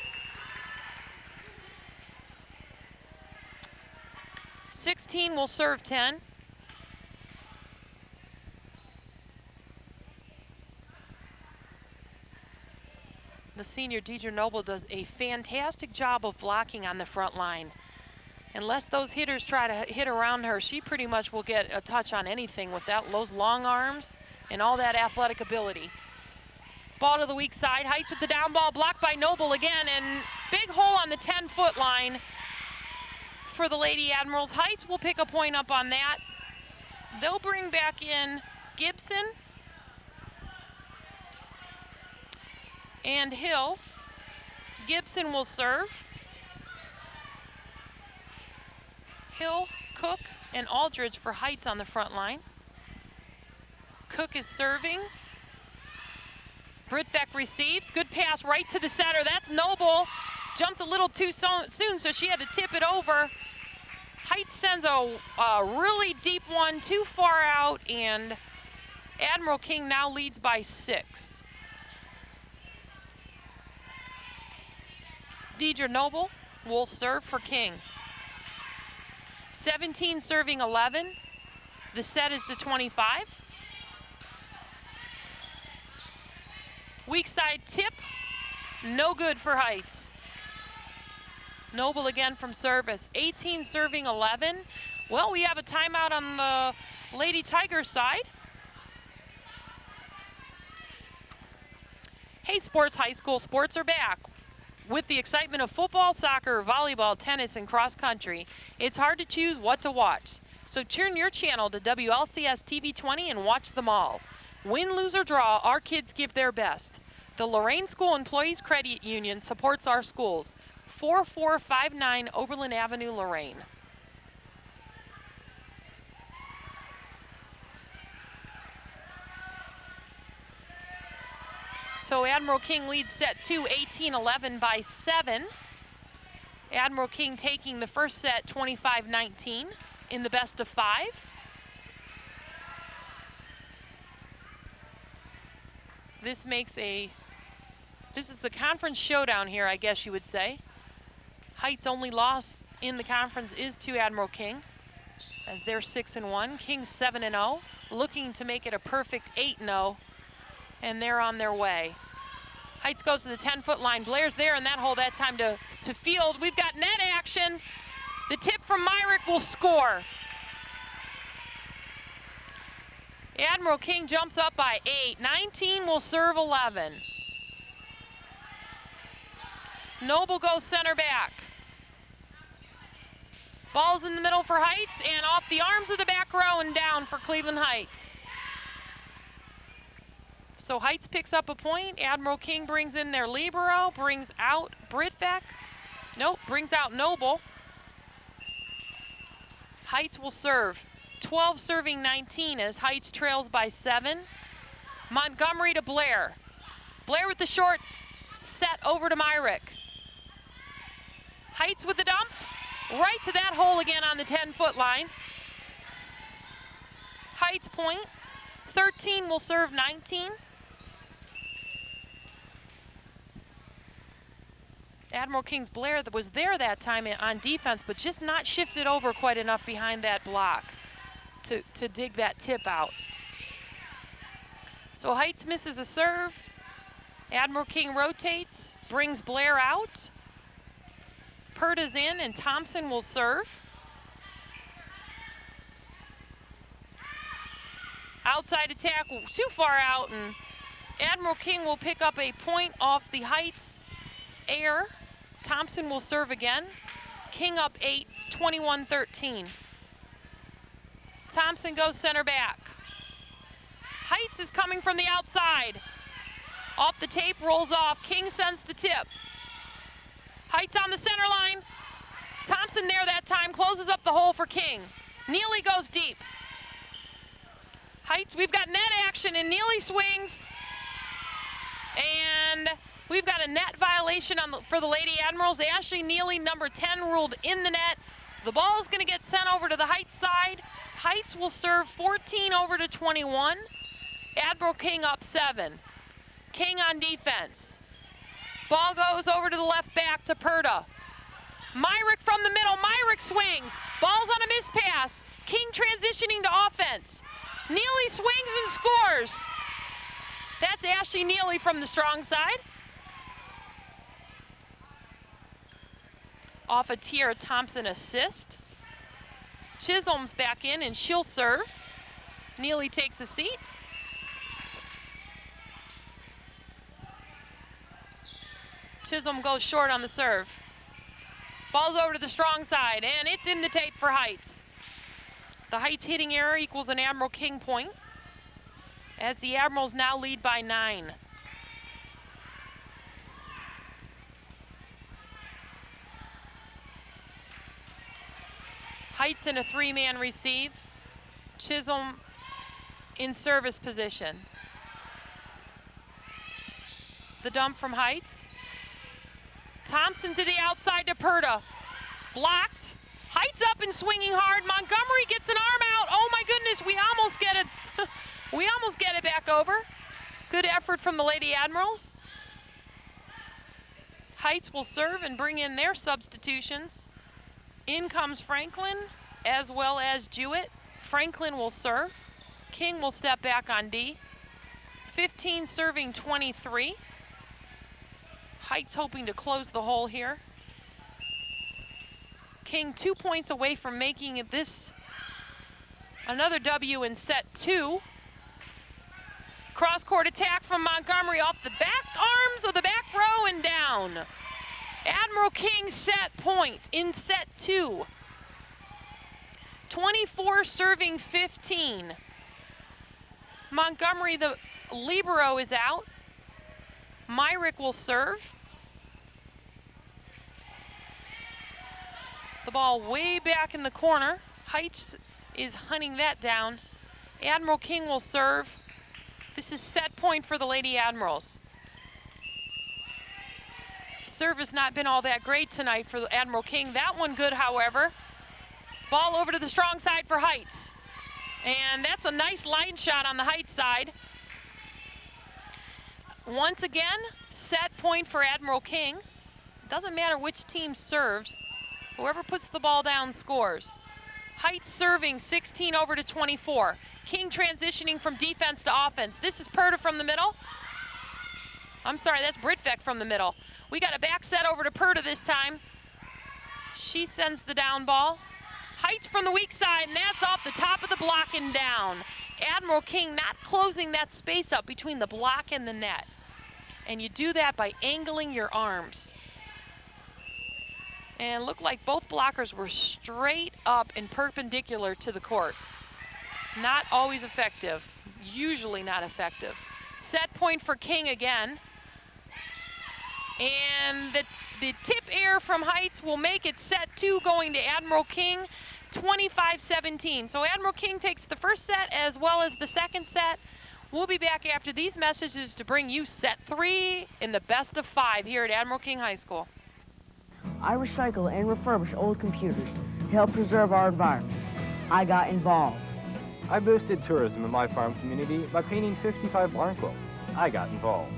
16 will serve 10. The senior Deidre Noble does a fantastic job of blocking on the front line. Unless those hitters try to hit around her, she pretty much will get a touch on anything with those long arms and all that athletic ability. Ball to the weak side. Heights with the down ball, blocked by Noble again, and big hole on the 10-foot line for the Lady Admirals. Heights will pick a point up on that. They'll bring back in Gibson and Hill. Gibson will serve. Hill, Cook, and Aldridge for Heights on the front line. Cook is serving. Britvek receives. Good pass right to the center. That's Noble. Jumped a little too soon, so she had to tip it over. Heights sends a really deep one too far out, and Admiral King now leads by 6. Deidre Noble will serve for King. 17 serving 11. The set is to 25. Weak side tip, no good for Heights. Noble again from service. 18 serving 11. Well, we have a timeout on the Lady Tigers side. Hey, Sports High School sports are back. With the excitement of football, soccer, volleyball, tennis, and cross country, it's hard to choose what to watch. So turn your channel to WLCS TV 20 and watch them all. Win, lose, or draw, our kids give their best. The Lorain School Employees Credit Union supports our schools. 4459 Oberlin Avenue, Lorain. So Admiral King leads set 2, 18-11 by 7. Admiral King taking the first set 25-19 in the best of 5. This is the conference showdown here, I guess you would say. Heights' only loss in the conference is to Admiral King. as they're 6-1. King's 7-0, looking to make it a perfect 8-0, and they're on their way. Heights goes to the 10-foot line. Blair's there in that hole that time to field. We've got net action. The tip from Myrick will score. Admiral King jumps up by 8. 19 will serve 11. Noble goes center back. Ball's in the middle for Heights, and off the arms of the back row and down for Cleveland Heights. So Heights picks up a point. Admiral King brings in their libero, brings out Britvec. Nope, brings out Noble. Heights will serve. 12 serving 19 as Heights trails by 7. Montgomery to Blair. Blair with the short set over to Myrick. Heights with the dump. Right to that hole again on the 10-foot line. Heights point. 13 will serve 19. Admiral King's Blair that was there that time on defense, but just not shifted over quite enough behind that block to dig that tip out. So Heights misses a serve. Admiral King rotates, brings Blair out. Purda's in, and Thompson will serve. Outside attack, too far out, and Admiral King will pick up a point off the Heights air. Thompson will serve again. King up 8, 21-13. Thompson goes center back. Heights is coming from the outside. Off the tape, rolls off. King sends the tip. Heights on the center line. Thompson there that time, closes up the hole for King. Neely goes deep. Heights, we've got net action, and Neely swings. And we've got a net violation for the Lady Admirals. Ashley Neely, number 10, ruled in the net. The ball is going to get sent over to the Heights side. Heights will serve 14 over to 21. Admiral King up 7. King on defense. Ball goes over to the left back to Purda. Myrick from the middle. Myrick swings. Ball's on a miss pass. King transitioning to offense. Neely swings and scores. That's Ashley Neely from the strong side. Off a Tiara Thompson assist. Chisholm's back in, and she'll serve. Neely takes a seat. Chisholm goes short on the serve. Ball's over to the strong side, and it's in the tape for Heights. The Heights hitting error equals an Admiral King point, as the Admirals now lead by 9. Heights in a 3-man receive. Chisholm in service position. The dump from Heights. Thompson to the outside to Purda. Blocked. Heights up and swinging hard. Montgomery gets an arm out. Oh my goodness, we almost get it. We almost get it back over. Good effort from the Lady Admirals. Heights will serve and bring in their substitutions. In comes Franklin as well as Jewett. Franklin will serve. King will step back on D. 15 serving 23. Heights hoping to close the hole here. King 2 points away from making this another W in set 2. Cross-court attack from Montgomery off the back arms of the back row and down. Admiral King set point in set 2. 24 serving 15. Montgomery, the libero, is out. Myrick will serve. The ball way back in the corner. Heights is hunting that down. Admiral King will serve. This is set point for the Lady Admirals. Serve has not been all that great tonight for Admiral King. That one good, however. Ball over to the strong side for Heights. And that's a nice line shot on the Heights side. Once again, set point for Admiral King. Doesn't matter which team serves. Whoever puts the ball down scores. Heights serving 16 over to 24. King transitioning from defense to offense. This is Perta from the middle. I'm sorry, that's Britvek from the middle. We got a back set over to Perta this time. She sends the down ball. Heights from the weak side, and that's off the top of the block and down. Admiral King not closing that space up between the block and the net. And you do that by angling your arms. And it looked like both blockers were straight up and perpendicular to the court. Not always effective, usually not effective. Set point for King again. And the tip air from Heights will make it set 2 going to Admiral King, 25-17. So Admiral King takes the first set as well as the second set. We'll be back after these messages to bring you set 3 in the best of 5 here at Admiral King High School. I recycle and refurbish old computers to help preserve our environment. I got involved. I boosted tourism in my farm community by painting 55 barn quilts. I got involved.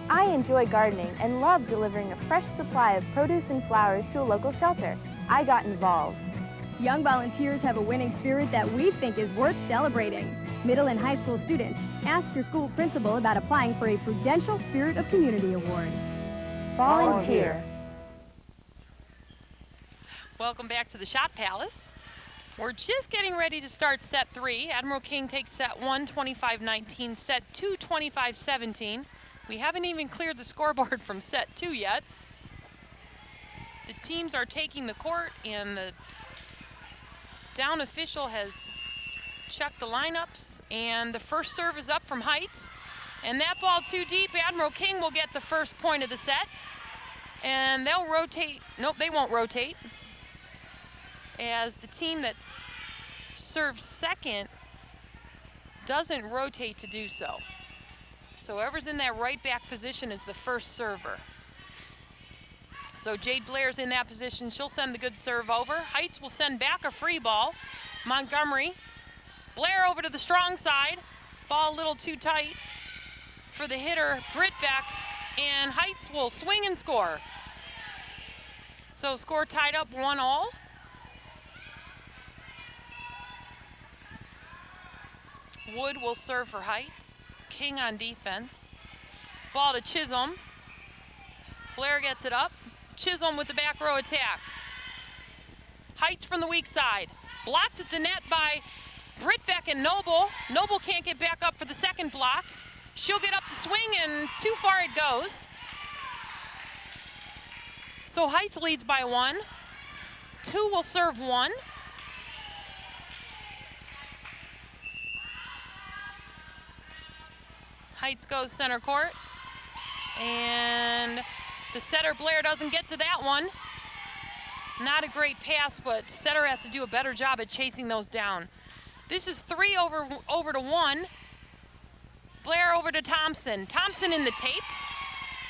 I enjoy gardening and love delivering a fresh supply of produce and flowers to a local shelter. I got involved. Young volunteers have a winning spirit that we think is worth celebrating. Middle and high school students, ask your school principal about applying for a Prudential Spirit of Community Award. Volunteer. Welcome back to the Shot Palace. We're just getting ready to start set 3. Admiral King takes set 1, 25-19, set 2, 25-17. We haven't even cleared the scoreboard from set 2 yet. The teams are taking the court, and the down official has checked the lineups, and the first serve is up from Heights. And that ball too deep. Admiral King will get the first point of the set. And they'll rotate. Nope, they won't rotate, as the team that serves second doesn't rotate to do so. So whoever's in that right back position is the first server. So Jade Blair's in that position. She'll send the good serve over. Heights will send back a free ball. Montgomery. Blair over to the strong side. Ball a little too tight for the hitter, Britvek, and Heights will swing and score. So score tied up 1-all. Wood will serve for Heights. King on defense. Ball to Chisholm. Blair gets it up. Chisholm with the back row attack. Heights from the weak side. Blocked at the net by Britvek and Noble. Noble can't get back up for the second block. She'll get up to swing, and too far it goes. So Heights leads by 1. 2 will serve 1. Heights goes center court. And the setter, Blair, doesn't get to that one. Not a great pass, but setter has to do a better job at chasing those down. This is 3 over to 1. Blair over to Thompson. Thompson in the tape.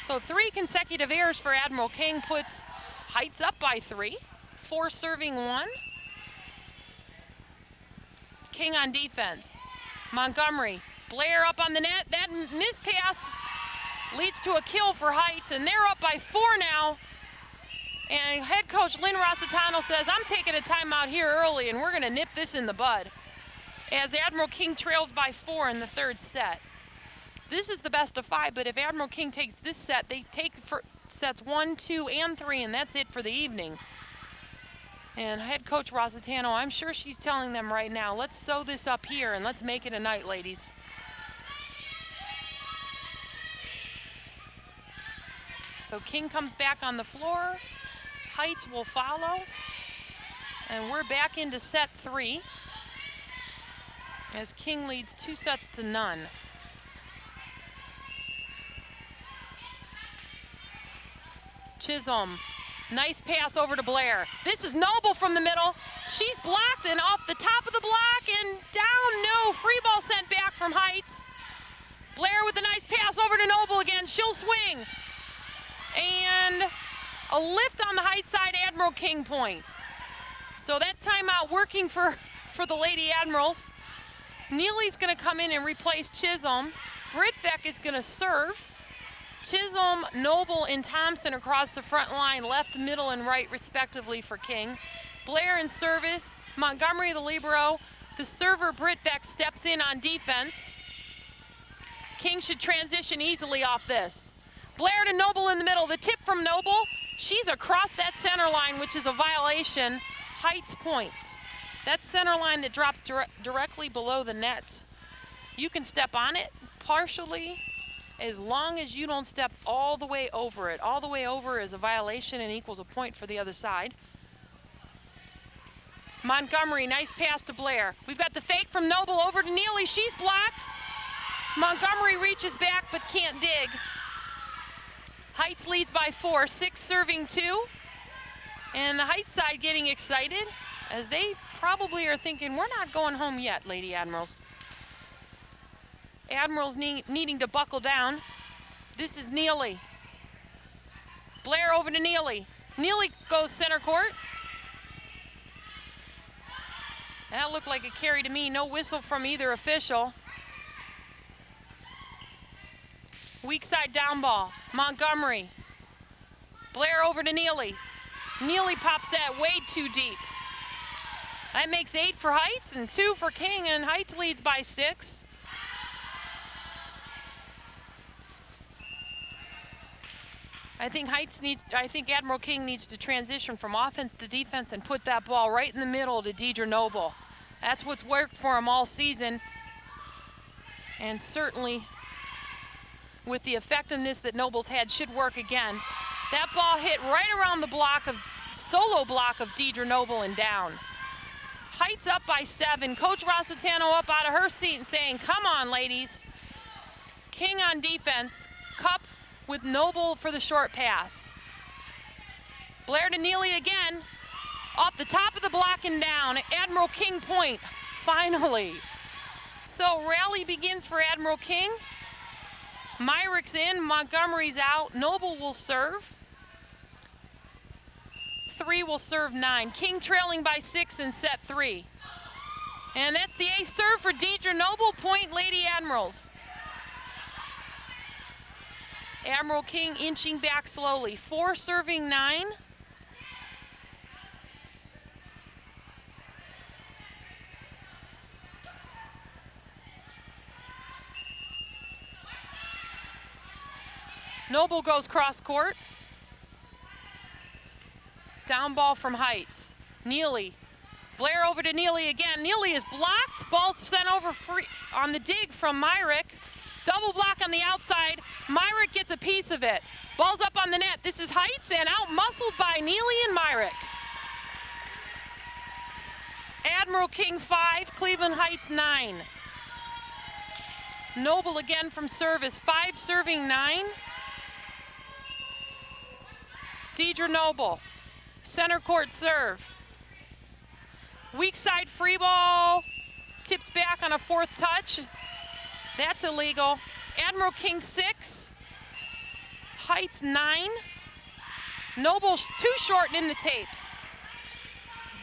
So 3 consecutive errors for Admiral King puts Heights up by 3. 4 serving 1. King on defense. Montgomery. Blair up on the net. That missed pass leads to a kill for Heights, and they're up by 4 now. And head coach Lynn Rossitano says, I'm taking a timeout here early, and we're going to nip this in the bud, as Admiral King trails by 4 in the third set. This is the best of 5, but if Admiral King takes this set, they take for sets 1, 2, and 3, and that's it for the evening. And head coach Rossitano, I'm sure she's telling them right now, let's sew this up here and let's make it a night, ladies. So King comes back on the floor. Heights will follow. And we're back into set 3, as King leads 2-0. Chisholm, nice pass over to Blair. This is Noble from the middle. She's blocked and off the top of the block and down. No, free ball sent back from Heights. Blair with a nice pass over to Noble again. She'll swing. And a lift on the Heights side, Admiral King point. So that timeout working for the Lady Admirals. Neely's going to come in and replace Chisholm. Britvek is going to serve. Chisholm, Noble, and Thompson across the front line, left, middle, and right respectively for King. Blair in service. Montgomery the libero. The server, Britvec, steps in on defense. King should transition easily off this. Blair to Noble in the middle. The tip from Noble. She's across that center line, which is a violation. Heights point. That center line that drops directly below the net. You can step on it partially as long as you don't step all the way over it. All the way over is a violation and equals a point for the other side. Montgomery, nice pass to Blair. We've got the fake from Noble over to Neely. She's blocked. Montgomery reaches back but can't dig. Heights leads by 4, 6 serving 2. And the Heights side getting excited as they probably are thinking, we're not going home yet, Lady Admirals. Admirals needing to buckle down. This is Neely. Blair over to Neely. Neely goes center court. That looked like a carry to me. No whistle from either official. Weak side down ball. Montgomery. Blair over to Neely. Neely pops that way too deep. That makes 8 for Heights and 2 for King, and Heights leads by 6. I think Admiral King needs to transition from offense to defense and put that ball right in the middle to Deidre Noble. That's what's worked for him all season. And certainly with the effectiveness that Noble's had, should work again. That ball hit right around the solo block of Deidre Noble and down. Heights up by 7. Coach Rossitano up out of her seat and saying, come on, ladies. King on defense. Cup with Noble for the short pass. Blair to Neely again. Off the top of the block and down. Admiral King point, finally. So rally begins for Admiral King. Myrick's in, Montgomery's out. Noble will serve. 3 will serve 9. King trailing by 6 in set 3. And that's the ace serve for Deidre Noble. Point, Lady Admirals. Admiral King inching back slowly. 4 serving 9. Noble goes cross court. Down ball from Heights. Neely. Blair over to Neely again. Neely is blocked. Ball's sent over free on the dig from Myrick. Double block on the outside. Myrick gets a piece of it. Ball's up on the net. This is Heights and out muscled by Neely and Myrick. Admiral King 5, Cleveland Heights 9. Noble again from service. 5 serving 9. Deidre Noble. Center court serve. Weak side free ball. Tips back on a 4th touch. That's illegal. Admiral King 6. Heights 9. Noble too short in the tape.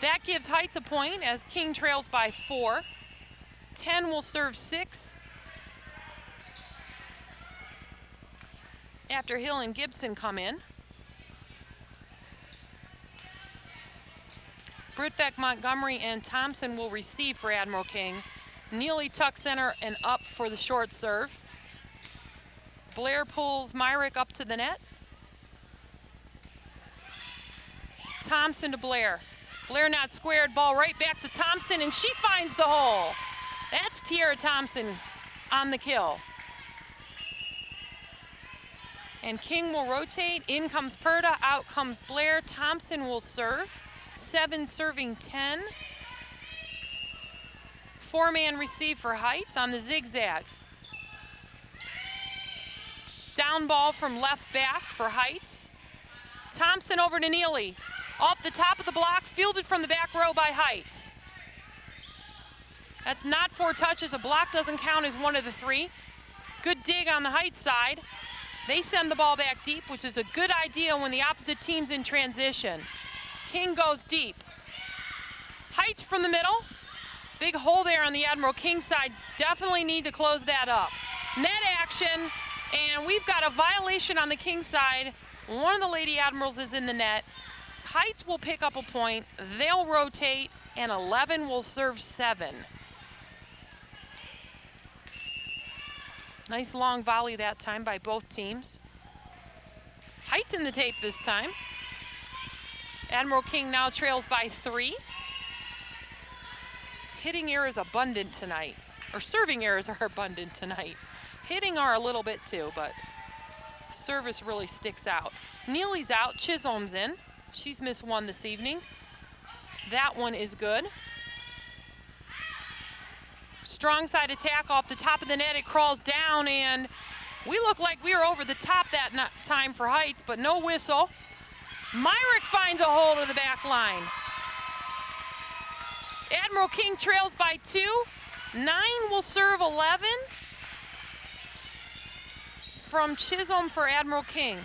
That gives Heights a point as King trails by 4. 10 will serve 6. After Hill and Gibson come in. Britvec, Montgomery, and Thompson will receive for Admiral King. Neely tuck center and up for the short serve. Blair pulls Myrick up to the net. Thompson to Blair. Blair not squared, ball right back to Thompson, and she finds the hole. That's Tiara Thompson on the kill. And King will rotate. In comes Perda, out comes Blair. Thompson will serve. 7 serving 10. 4-man receive for Heights on the zigzag. Down ball from left back for Heights. Thompson over to Neely. Off the top of the block, fielded from the back row by Heights. That's not 4 touches. A block doesn't count as one of the 3. Good dig on the Heights side. They send the ball back deep, which is a good idea when the opposite team's in transition. King goes deep. Heights from the middle. Big hole there on the Admiral King side. Definitely need to close that up. Net action, and we've got a violation on the King side. One of the Lady Admirals is in the net. Heights will pick up a point, they'll rotate, and 11 will serve 7. Nice long volley that time by both teams. Heights in the tape this time. Admiral King now trails by 3. Hitting errors abundant tonight, or serving errors are abundant tonight. Hitting are a little bit too, but service really sticks out. Neely's out, Chisholm's in. She's missed 1 this evening. That one is good. Strong side attack off the top of the net. It crawls down, and we look like we were over the top that time for Heights, but no whistle. Myrick finds a hold of the back line. Admiral King trails by 2. 9 will serve 11 from Chisholm for Admiral King.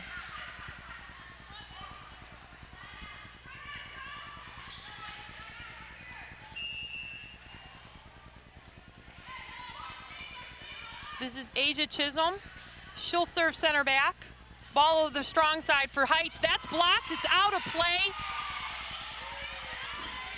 This is Asia Chisholm. She'll serve center back. Ball over the strong side for Heights. That's blocked. It's out of play.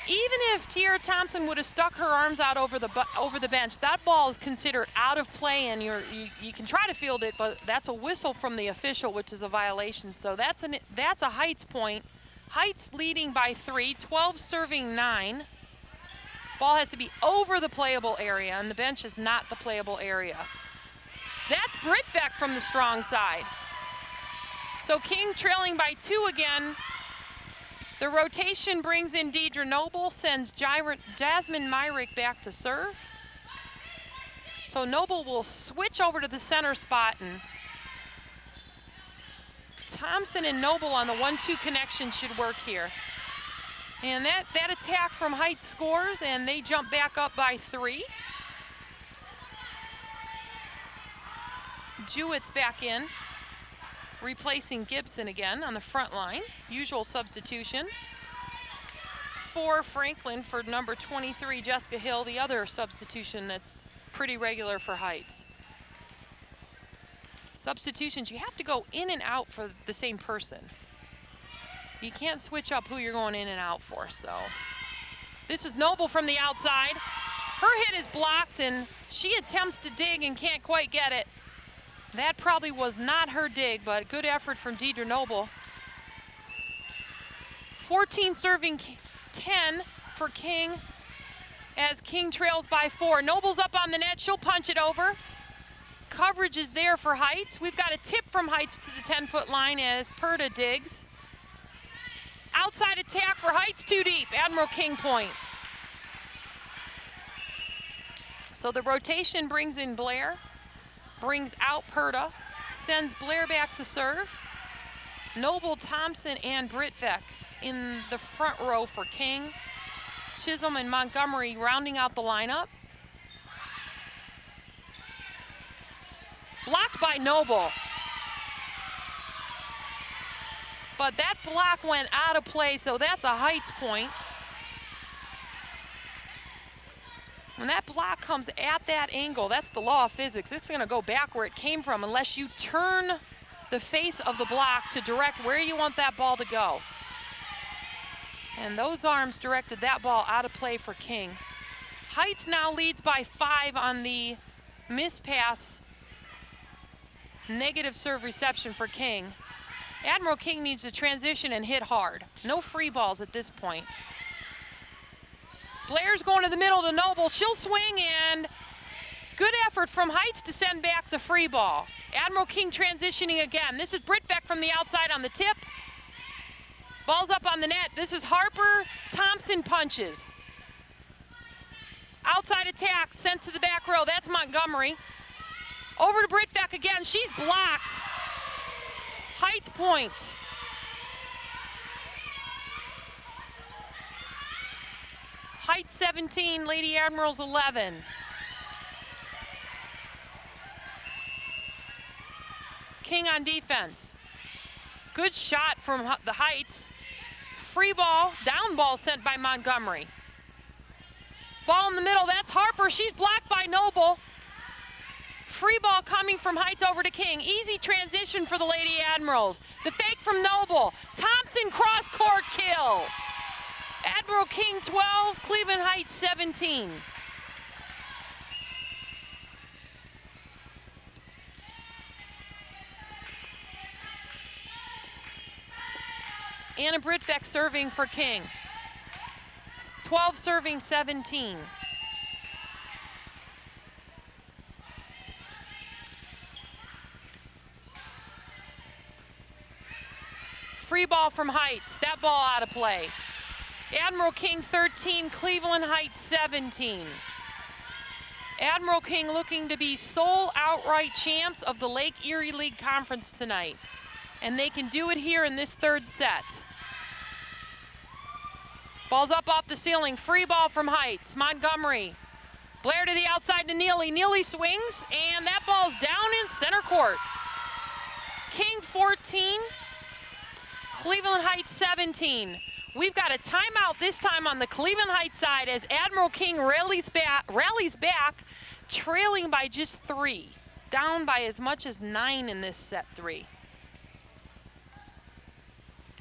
Even if Tiara Thompson would have stuck her arms out over the bench, that ball is considered out of play, and you can try to field it, but that's a whistle from the official, which is a violation. So that's a Heights point. Heights leading by 3. 12 serving 9. Ball has to be over the playable area, and the bench is not the playable area. That's Britvec from the strong side. So King trailing by 2 again. The rotation brings in Deidre Noble, sends Jasmine Myrick back to serve. So Noble will switch over to the center spot, and Thompson and Noble on the 1-2 connection should work here. And that attack from Heights scores, and they jump back up by 3. Jewett's back in, replacing Gibson again on the front line. Usual substitution. For Franklin for number 23, Jessica Hill, the other substitution that's pretty regular for Heights. Substitutions, you have to go in and out for the same person. You can't switch up who you're going in and out for, so. This is Noble from the outside. Her hit is blocked, and she attempts to dig and can't quite get it. That probably was not her dig, but good effort from Deidre Noble. 14 serving 10 for King as King trails by 4. Noble's up on the net. She'll punch it over. Coverage is there for Heights. We've got a tip from Heights to the 10-foot line as Perta digs. Outside attack for Heights, too deep. Admiral King point. So the rotation brings in Blair. Brings out Perta, sends Blair back to serve. Noble, Thompson, and Britvec in the front row for King. Chisholm and Montgomery rounding out the lineup. Blocked by Noble. But that block went out of play, so that's a Heights point. When that block comes at that angle, that's the law of physics. It's going to go back where it came from unless you turn the face of the block to direct where you want that ball to go. And those arms directed that ball out of play for King. Heights now leads by 5 on the miss pass, negative serve reception for King. Admiral King needs to transition and hit hard. No free balls at this point. Blair's going to the middle to Noble. She'll swing, and good effort from Heights to send back the free ball. Admiral King transitioning again. This is Britvec from the outside on the tip. Ball's up on the net. This is Harper. Thompson punches. Outside attack sent to the back row. That's Montgomery. Over to Britvec again. She's blocked. Heights point. Heights 17, Lady Admirals 11. King on defense. Good shot from the Heights. Free ball, down ball sent by Montgomery. Ball in the middle, that's Harper. She's blocked by Noble. Free ball coming from Heights over to King. Easy transition for the Lady Admirals. The fake from Noble. Thompson cross-court kill. Admiral King 12, Cleveland Heights 17. Anna Britvek serving for King. 12 serving 17. Free ball from Heights. That ball out of play. Admiral King 13, Cleveland Heights 17. Admiral King looking to be sole outright champs of the Lake Erie League Conference tonight. And they can do it here in this third set. Ball's up off the ceiling. Free ball from Heights. Montgomery. Blair to the outside to Neely. Neely swings, and that ball's down in center court. King 14, Cleveland Heights 17. We've got a timeout this time on the Cleveland Heights side as Admiral King rallies back, trailing by just 3. Down by as much as 9 in this set 3.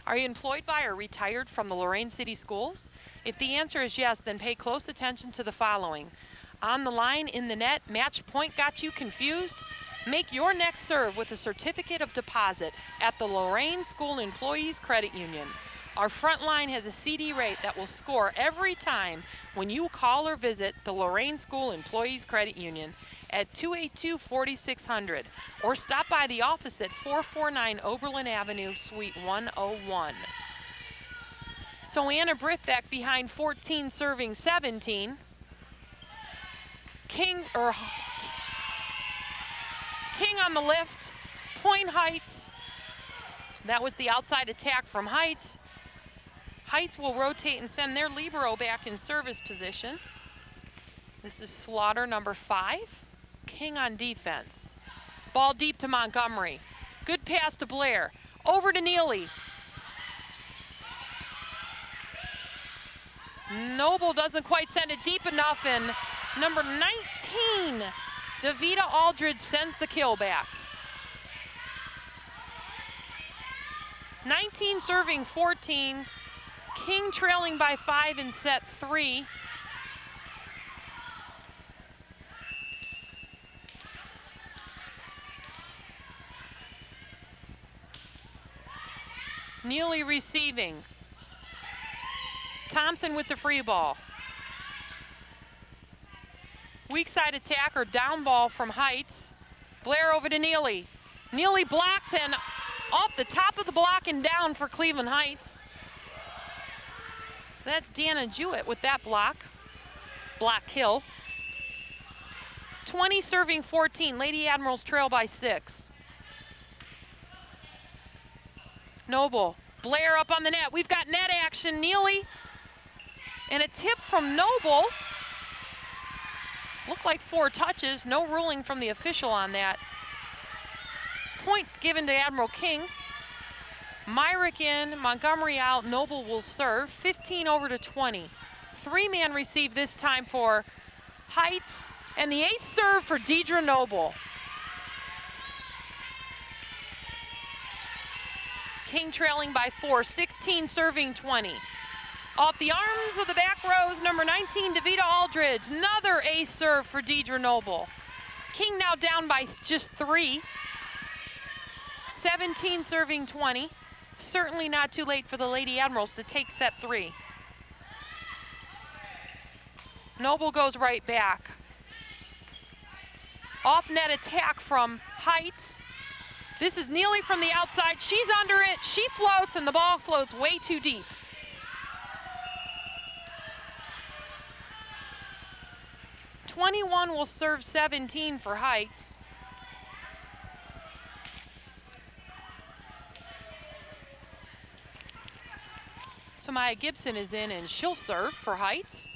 Are you employed by or retired from the Lorain City Schools? If the answer is yes, then pay close attention to the following. On the line, in the net, match point got you confused? Make your next serve with a certificate of deposit at the Lorain School Employees Credit Union. Our front line has a CD rate that will score every time when you call or visit the Lorain School Employees Credit Union at 282-4600 or stop by the office at 449 Oberlin Avenue, Suite 101. So Anna Britvek behind 14 serving 17. King on the lift, point Heights. That was the outside attack from Heights. Heights will rotate and send their libero back in service position. This is Slaughter, number 5. King on defense. Ball deep to Montgomery. Good pass to Blair. Over to Neely. Noble doesn't quite send it deep enough, and number 19, Davida Aldridge sends the kill back. 19 serving 14. King trailing by 5 in set 3. Neely receiving. Thompson with the free ball. Weak side attack or down ball from Heights. Blair over to Neely. Neely blocked and off the top of the block and down for Cleveland Heights. That's Deanna Jewett with that block. Block kill. 20 serving 14. Lady Admirals trail by 6. Noble. Blair up on the net. We've got net action. Neely. And a tip from Noble. Looked like 4 touches. No ruling from the official on that. Points given to Admiral King. Myrick in, Montgomery out, Noble will serve. 15 over to 20. 3-man receive this time for Heights. And the ace serve for Deidre Noble. King trailing by 4, 16 serving 20. Off the arms of the back rows, number 19, Davida Aldridge. Another ace serve for Deidre Noble. King now down by just 3. 17 serving 20. Certainly not too late for the Lady Admirals to take set 3. Noble goes right back. Off net attack from Heights. This is Neely from the outside. She's under it. She floats, and the ball floats way too deep. '21 will serve 17 for Heights. So Maya Gibson is in, and she'll serve for Heights.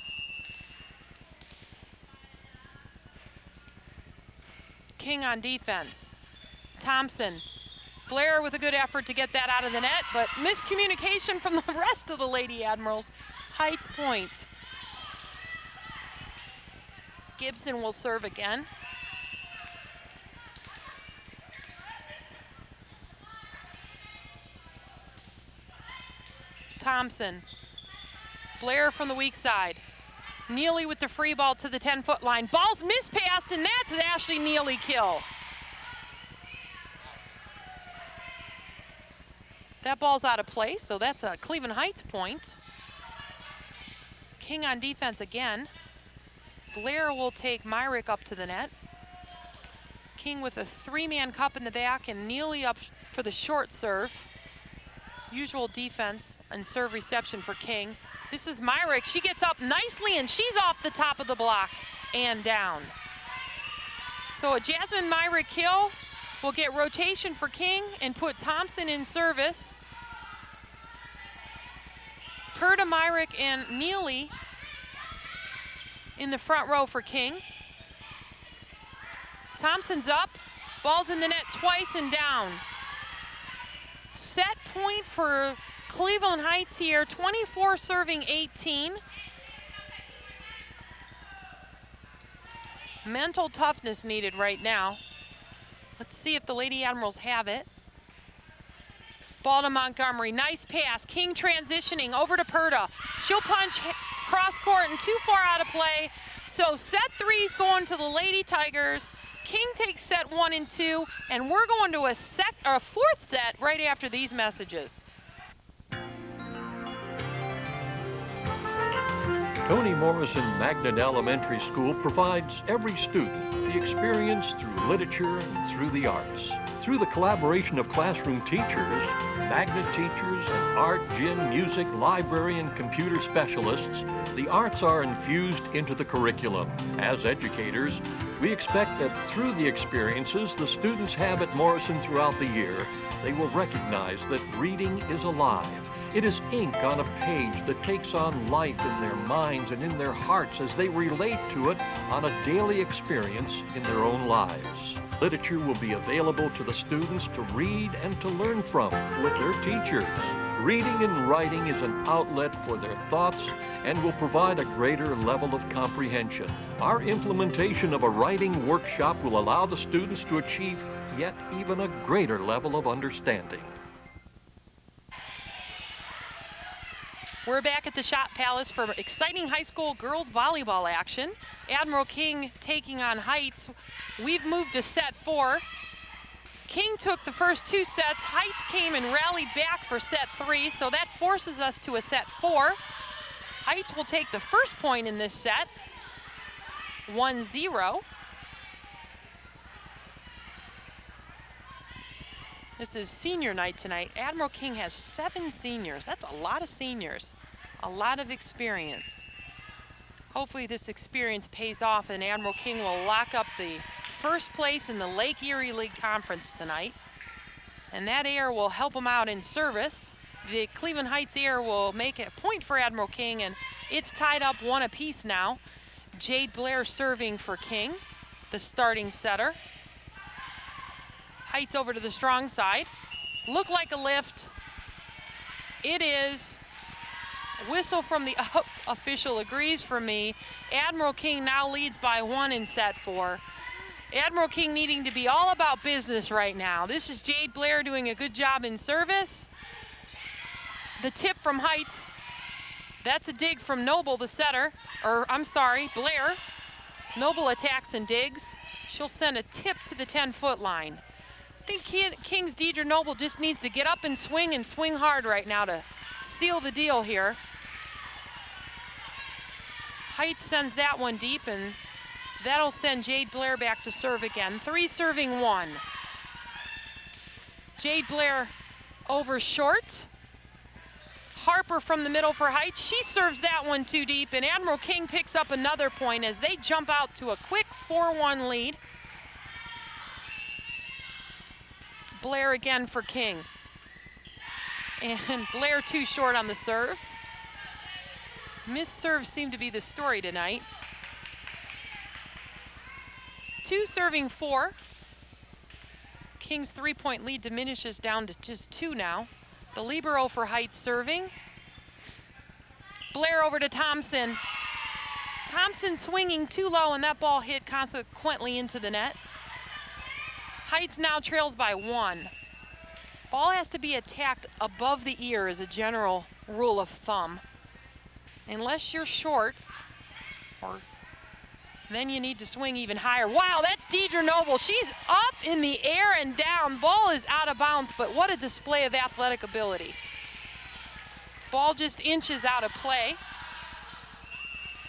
King on defense. Thompson. Blair with a good effort to get that out of the net, but miscommunication from the rest of the Lady Admirals. Heights point. Gibson will serve again. Thompson. Blair from the weak side. Neely with the free ball to the 10-foot line. Ball's mispassed, and that's an Ashley Neely kill. That ball's out of play, so that's a Cleveland Heights point. King on defense again. Blair will take Myrick up to the net. King with a three-man cup in the back and Neely up for the short serve. Usual defense and serve reception for King. This is Myrick. She gets up nicely and she's off the top of the block and down. So a Jasmine Myrick kill will get rotation for King and put Thompson in service. Perta, Myrick, and Neely in the front row for King. Thompson's up, ball's in the net twice and down. Set point for Cleveland Heights here, 24 serving 18. Mental toughness needed right now. Let's see if the Lady Admirals have it. Ball to Montgomery, nice pass. King transitioning over to Perta. She'll punch cross court and too far out of play. So set three's going to the Lady Tigers. King takes set 1 and 2, and we're going to a fourth set right after these messages. Toni Morrison Magnet Elementary School provides every student the experience through literature and through the arts. Through the collaboration of classroom teachers, magnet teachers, and art, gym, music, library, and computer specialists, the arts are infused into the curriculum. As educators, we expect that through the experiences the students have at Morrison throughout the year, they will recognize that reading is alive. It is ink on a page that takes on life in their minds and in their hearts as they relate to it on a daily experience in their own lives. Literature will be available to the students to read and to learn from with their teachers. Reading and writing is an outlet for their thoughts and will provide a greater level of comprehension. Our implementation of a writing workshop will allow the students to achieve yet even a greater level of understanding. We're back at the Shot Palace for exciting high school girls volleyball action. Admiral King taking on Heights. We've moved to set 4. King took the first 2 sets. Heights came and rallied back for set 3, so that forces us to a set 4. Heights will take the first point in this set, 1-0. This is senior night tonight. Admiral King has 7 seniors. That's a lot of seniors, a lot of experience. Hopefully this experience pays off and Admiral King will lock up the first place in the Lake Erie League Conference tonight. And that air will help them out in service. The Cleveland Heights air will make a point for Admiral King, and it's tied up 1 apiece now. Jade Blair serving for King, the starting setter. Heights over to the strong side. Look like a lift. It is. Whistle from the official agrees for me. Admiral King now leads by 1 in set 4. Admiral King needing to be all about business right now. This is Jade Blair doing a good job in service. The tip from Heights. That's a dig from Noble, the setter. Or, I'm sorry, Blair. Noble attacks and digs. She'll send a tip to the 10-foot line. I think King's Deidre Noble just needs to get up and swing hard right now to seal the deal here. Heights sends that one deep, and that'll send Jade Blair back to serve again. 3 serving 1. Jade Blair over short. Harper from the middle for Heights. She serves that one too deep, and Admiral King picks up another point as they jump out to a quick 4-1 lead. Blair again for King. And Blair too short on the serve. Missed serves seem to be the story tonight. 2 serving 4. King's 3-point lead diminishes down to just 2 now. The libero for Heights serving. Blair over to Thompson. Thompson swinging too low, and that ball hit consequently into the net. Heights now trails by 1. Ball has to be attacked above the ear as a general rule of thumb. Unless you're short, or then you need to swing even higher. Wow, that's Deidre Noble. She's up in the air and down. Ball is out of bounds, but what a display of athletic ability. Ball just inches out of play.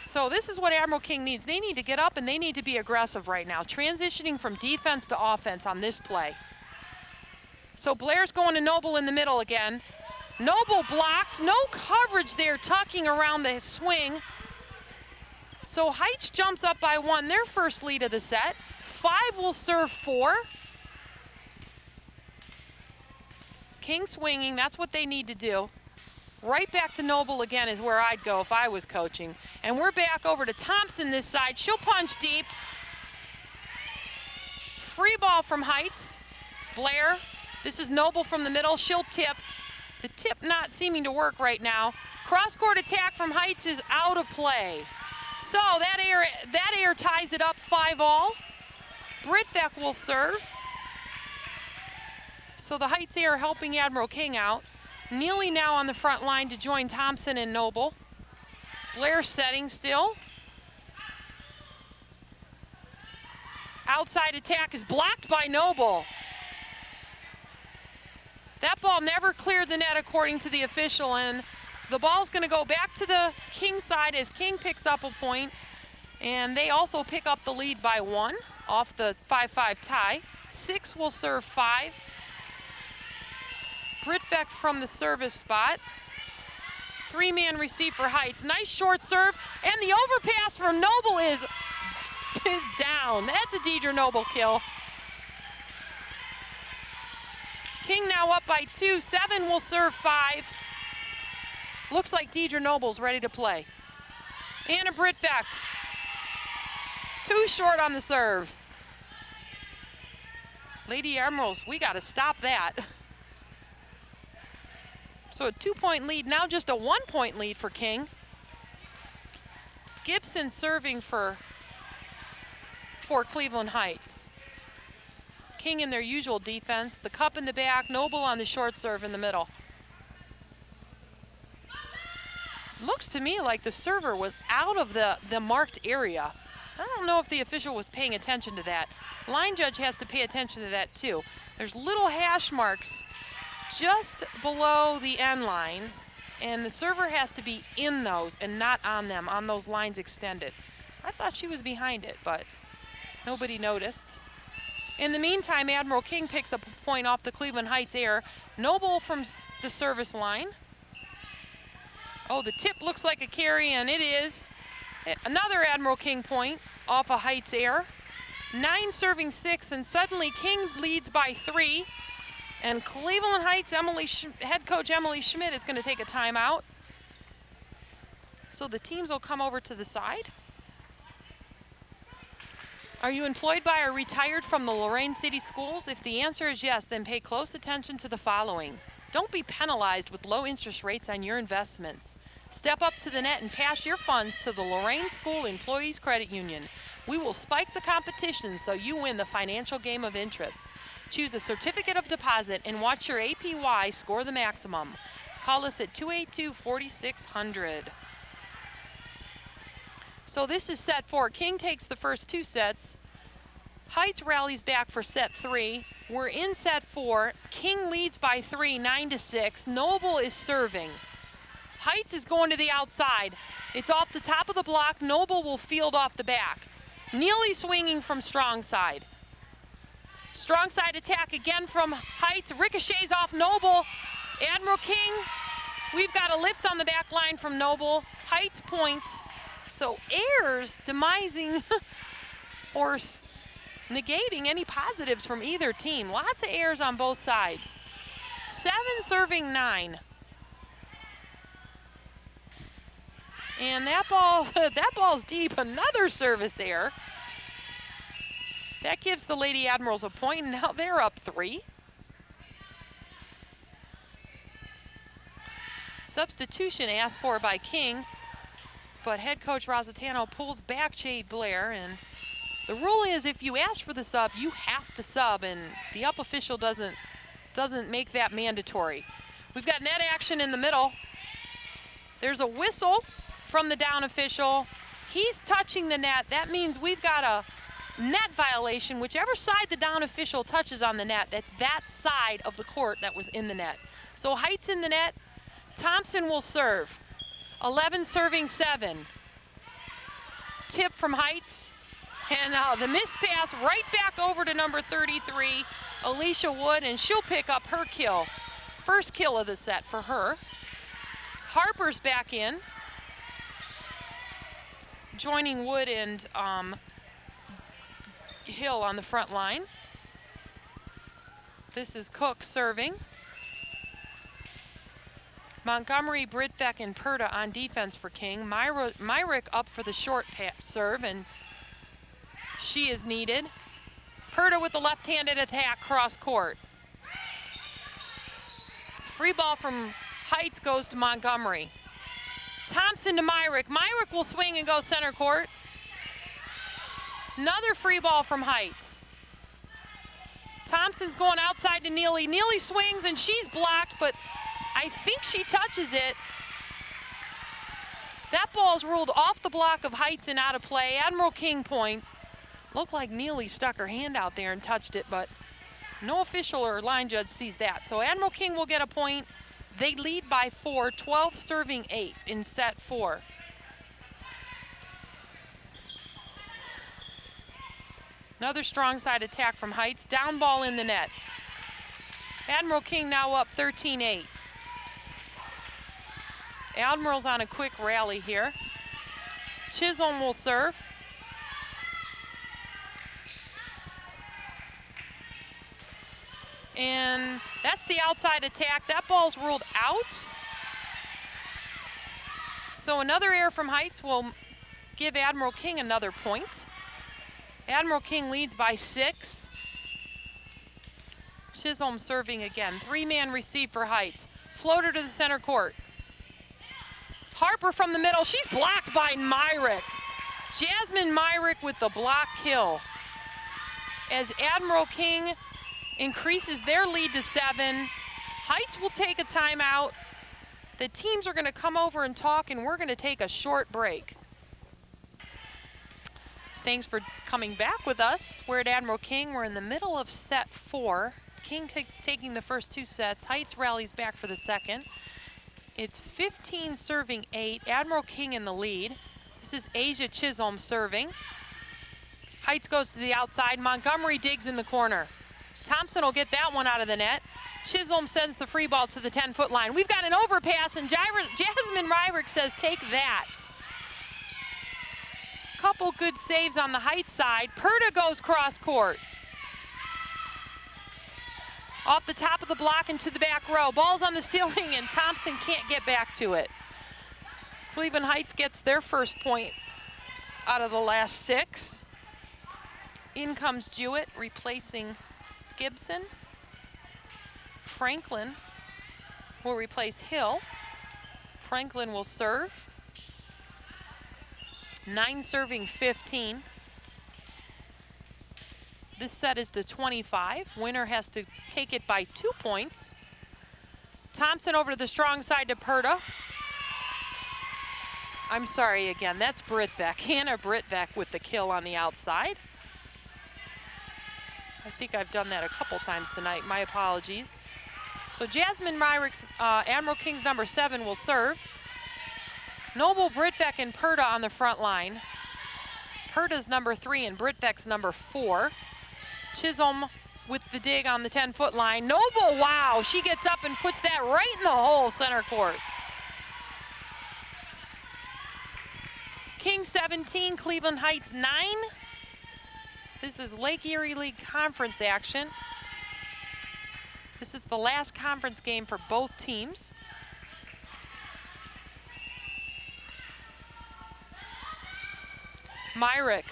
So this is what Admiral King needs. They need to get up and they need to be aggressive right now, transitioning from defense to offense on this play. So Blair's going to Noble in the middle again. Noble blocked, no coverage there, tucking around the swing. So Heights jumps up by 1, their first lead of the set. 5 will serve 4. King swinging, that's what they need to do. Right back to Noble again is where I'd go if I was coaching. And we're back over to Thompson this side. She'll punch deep. Free ball from Heights. Blair, this is Noble from the middle, she'll tip. The tip not seeming to work right now. Cross-court attack from Heights is out of play. So that air ties it up 5-all. Britbeck will serve. So the Heights air helping Admiral King out. Neely now on the front line to join Thompson and Noble. Blair setting still. Outside attack is blocked by Noble. That ball never cleared the net according to the official, and the ball's going to go back to the King side as King picks up a point, and they also pick up the lead by 1 off the 5-5 tie. 6 will serve 5. Britbeck from the service spot. 3-man receive for Heights. Nice short serve, and the overpass from Noble is down. That's a Deidre Noble kill. King now up by 2. 7 will serve 5. Looks like Deidre Noble's ready to play. Anna Britbeck. Too short on the serve. Lady Admirals, we got to stop that. So a 2-point lead, now just a 1-point lead for King. Gibson serving for Cleveland Heights. King in their usual defense, the cup in the back, Noble on the short serve in the middle. Looks to me like the server was out of the marked area. I don't know if the official was paying attention to that. Line judge has to pay attention to that too. There's little hash marks just below the end lines, and the server has to be in those and not on them, on those lines extended. I thought she was behind it, but nobody noticed. In the meantime, Admiral King picks up a point off the Cleveland Heights air. Noble from the service line. Oh, the tip looks like a carry, and it is. Another Admiral King point off a Heights air. 9 serving 6, and suddenly King leads by 3. And Cleveland Heights head coach Emily Schmidt is going to take a timeout. So the teams will come over to the side. Are you employed by or retired from the Lorain City Schools? If the answer is yes, then pay close attention to the following. Don't be penalized with low interest rates on your investments. Step up to the net and pass your funds to the Lorain School Employees Credit Union. We will spike the competition so you win the financial game of interest. Choose a certificate of deposit and watch your APY score the maximum. Call us at 282-4600. So this is set 4. King takes the first 2 sets. Heights rallies back for set 3. We're in set 4. King leads by 3, 9-6. Noble is serving. Heights is going to the outside. It's off the top of the block. Noble will field off the back. Neely swinging from strong side. Strong side attack again from Heights. Ricochets off Noble. Admiral King, we've got a lift on the back line from Noble. Heights point. So errors demising or negating any positives from either team. Lots of errors on both sides. 7 serving 9. And that ball's deep. Another service error. That gives the Lady Admirals a point, and now they're up 3. Substitution asked for by King, but head coach Rositano pulls back Jade Blair, and the rule is if you ask for the sub, you have to sub, and the up official doesn't make that mandatory. We've got net action in the middle. There's a whistle from the down official. He's touching the net. That means we've got a net violation. Whichever side the down official touches on the net, that's that side of the court that was in the net. So Heights in the net. Thompson will serve. 11 serving 7. Tip from Heights. And the missed pass right back over to number 33, Alicia Wood, and she'll pick up her kill. First kill of the set for her. Harper's back in, joining Wood and Hill on the front line. This is Cook serving. Montgomery, Britbeck, and Perda on defense for King. Myrick up for the short serve, and she is needed. Perda with the left-handed attack cross court. Free ball from Heights goes to Montgomery. Thompson to Myrick. Myrick will swing and go center court. Another free ball from Heights. Thompson's going outside to Neely. Neely swings and she's blocked, but I think she touches it. That ball's ruled off the block of Heights and out of play. Admiral King point. Looked like Neely stuck her hand out there and touched it, but no official or line judge sees that. So Admiral King will get a point. They lead by 4, 12 serving 8 in set 4. Another strong side attack from Heights. Down ball in the net. Admiral King now up 13-8. Admiral's on a quick rally here. Chisholm will serve. And that's the outside attack. That ball's ruled out. So another error from Heights will give Admiral King another point. Admiral King leads by 6. Chisholm serving again. 3-man receive for Heights. Floater to the center court. Harper from the middle. She's blocked by Myrick. Jasmine Myrick with the block kill. As Admiral King increases their lead to 7. Heights will take a timeout. The teams are going to come over and talk, and we're going to take a short break. Thanks for coming back with us. We're at Admiral King. We're in the middle of set 4. King taking the first 2 sets. Heights rallies back for the second. It's 15 serving 8. Admiral King in the lead. This is Asia Chisholm serving. Heights goes to the outside. Montgomery digs in the corner. Thompson will get that one out of the net. Chisholm sends the free ball to the 10-foot line. We've got an overpass, and Jasmine Myrick says, take that. Couple good saves on the Heights side. Perda goes cross court. Off the top of the block into the back row. Ball's on the ceiling, and Thompson can't get back to it. Cleveland Heights gets their first point out of the last 6. In comes Jewett, replacing Gibson. Franklin will replace Hill. Franklin will serve. 9 serving 15. This set is to 25. Winner has to take it by 2 points. Thompson over to the strong side to Perda. I'm sorry again, that's Britbeck. Hannah Britbeck with the kill on the outside. I think I've done that a couple times tonight. My apologies. So Jasmine Myrick's, Admiral King's number 7 will serve. Noble, Britbeck, and Perda on the front line. Perda's number 3 and Britbeck's number 4. Chisholm with the dig on the 10-foot line. Noble, wow, she gets up and puts that right in the hole, center court. King 17, Cleveland Heights 9. This is Lake Erie League Conference action. This is the last conference game for both teams. Myrick.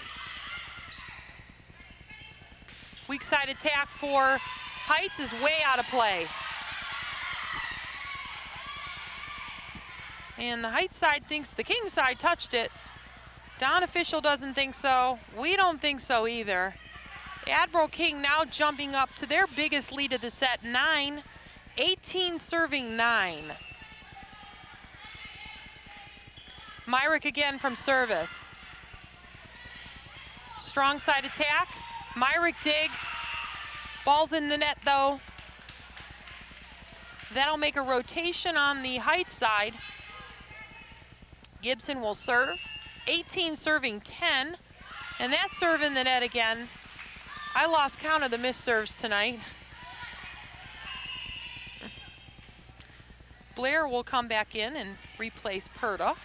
Weak side attack for Heights is way out of play. And the Heights side thinks the King side touched it. Don official doesn't think so. We don't think so either. Admiral King now jumping up to their biggest lead of the set, 9, 18 serving 9. Myrick again from service. Strong side attack. Myrick digs. Ball's in the net though. That'll make a rotation on the Heights side. Gibson will serve. 18 serving 10. And that serve in the net again. I lost count of the missed serves tonight. Blair will come back in and replace Perda.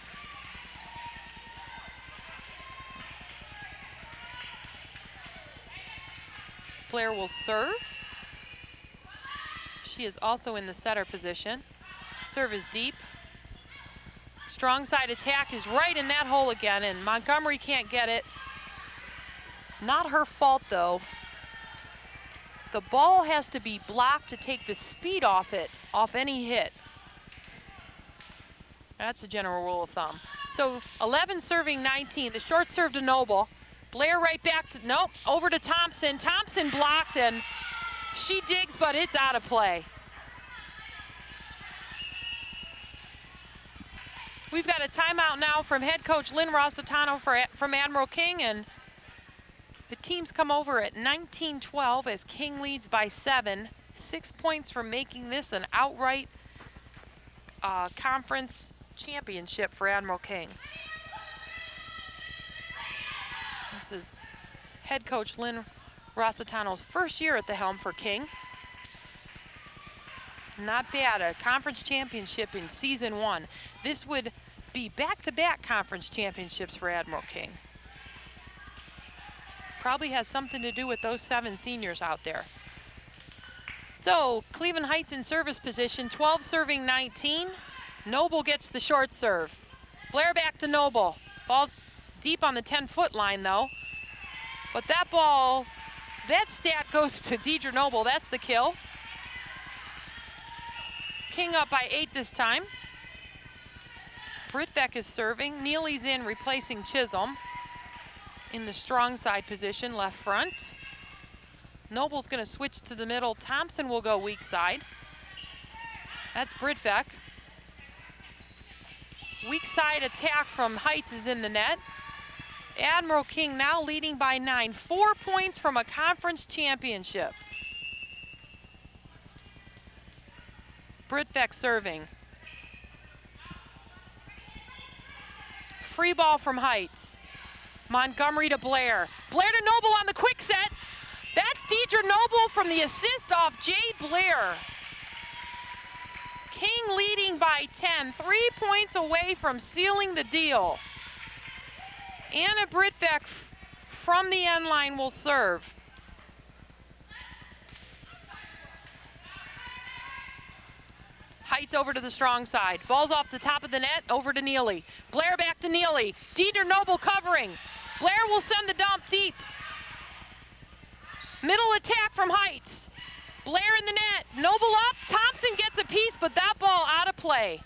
Blair will serve. She is also in the setter position. Serve is deep. Strong side attack is right in that hole again, and Montgomery can't get it. Not her fault, though. The ball has to be blocked to take the speed off it, off any hit. That's a general rule of thumb. So 11 serving 19. The short serve to Noble. Blair right back to, nope, over to Thompson. Thompson blocked, and she digs, but it's out of play. We've got a timeout now from head coach Lynn Rossitano from Admiral King, and the teams come over at 19-12 as King leads by 7. 6 points from making this an outright conference championship for Admiral King. This is head coach Lynn Rossitano's first year at the helm for King. Not bad, a conference championship in season 1. This would be back-to-back conference championships for Admiral King. Probably has something to do with those 7 seniors out there. So Cleveland Heights in service position, 12 serving 19. Noble gets the short serve. Blair back to Noble. Ball deep on the 10-foot line though. But that ball, that stat goes to Deidre Noble. That's the kill. King up by 8 this time. Britvek is serving. Neely's in replacing Chisholm. In the strong side position, left front. Noble's gonna switch to the middle. Thompson will go weak side. That's Britvek. Weak side attack from Heights is in the net. Admiral King now leading by 9. 4 points from a conference championship. Britvek serving. Free ball from Heights. Montgomery to Blair. Blair to Noble on the quick set. That's Deidre Noble from the assist off Jade Blair. King leading by 10, 3 points away from sealing the deal. Anna Britvek from the end line will serve. Heights over to the strong side. Ball's off the top of the net, over to Neely. Blair back to Neely. Deidre Noble covering. Blair will send the dump deep. Middle attack from Heights. Blair in the net. Noble up. Thompson gets a piece, but that ball out of play.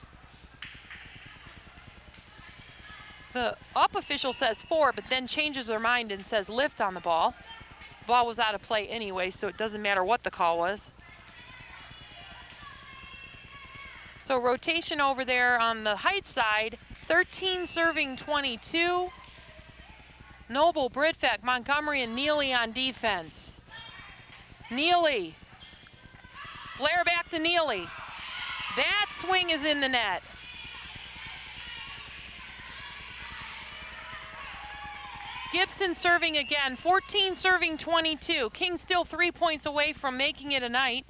The up official says 4, but then changes their mind and says lift on the ball. Ball was out of play anyway, so it doesn't matter what the call was. So rotation over there on the Heights side. 13 serving 22. Noble, Britvek, Montgomery, and Neely on defense. Neely. Blair back to Neely. That swing is in the net. Gibson serving again. 14 serving 22. King still 3 points away from making it a night.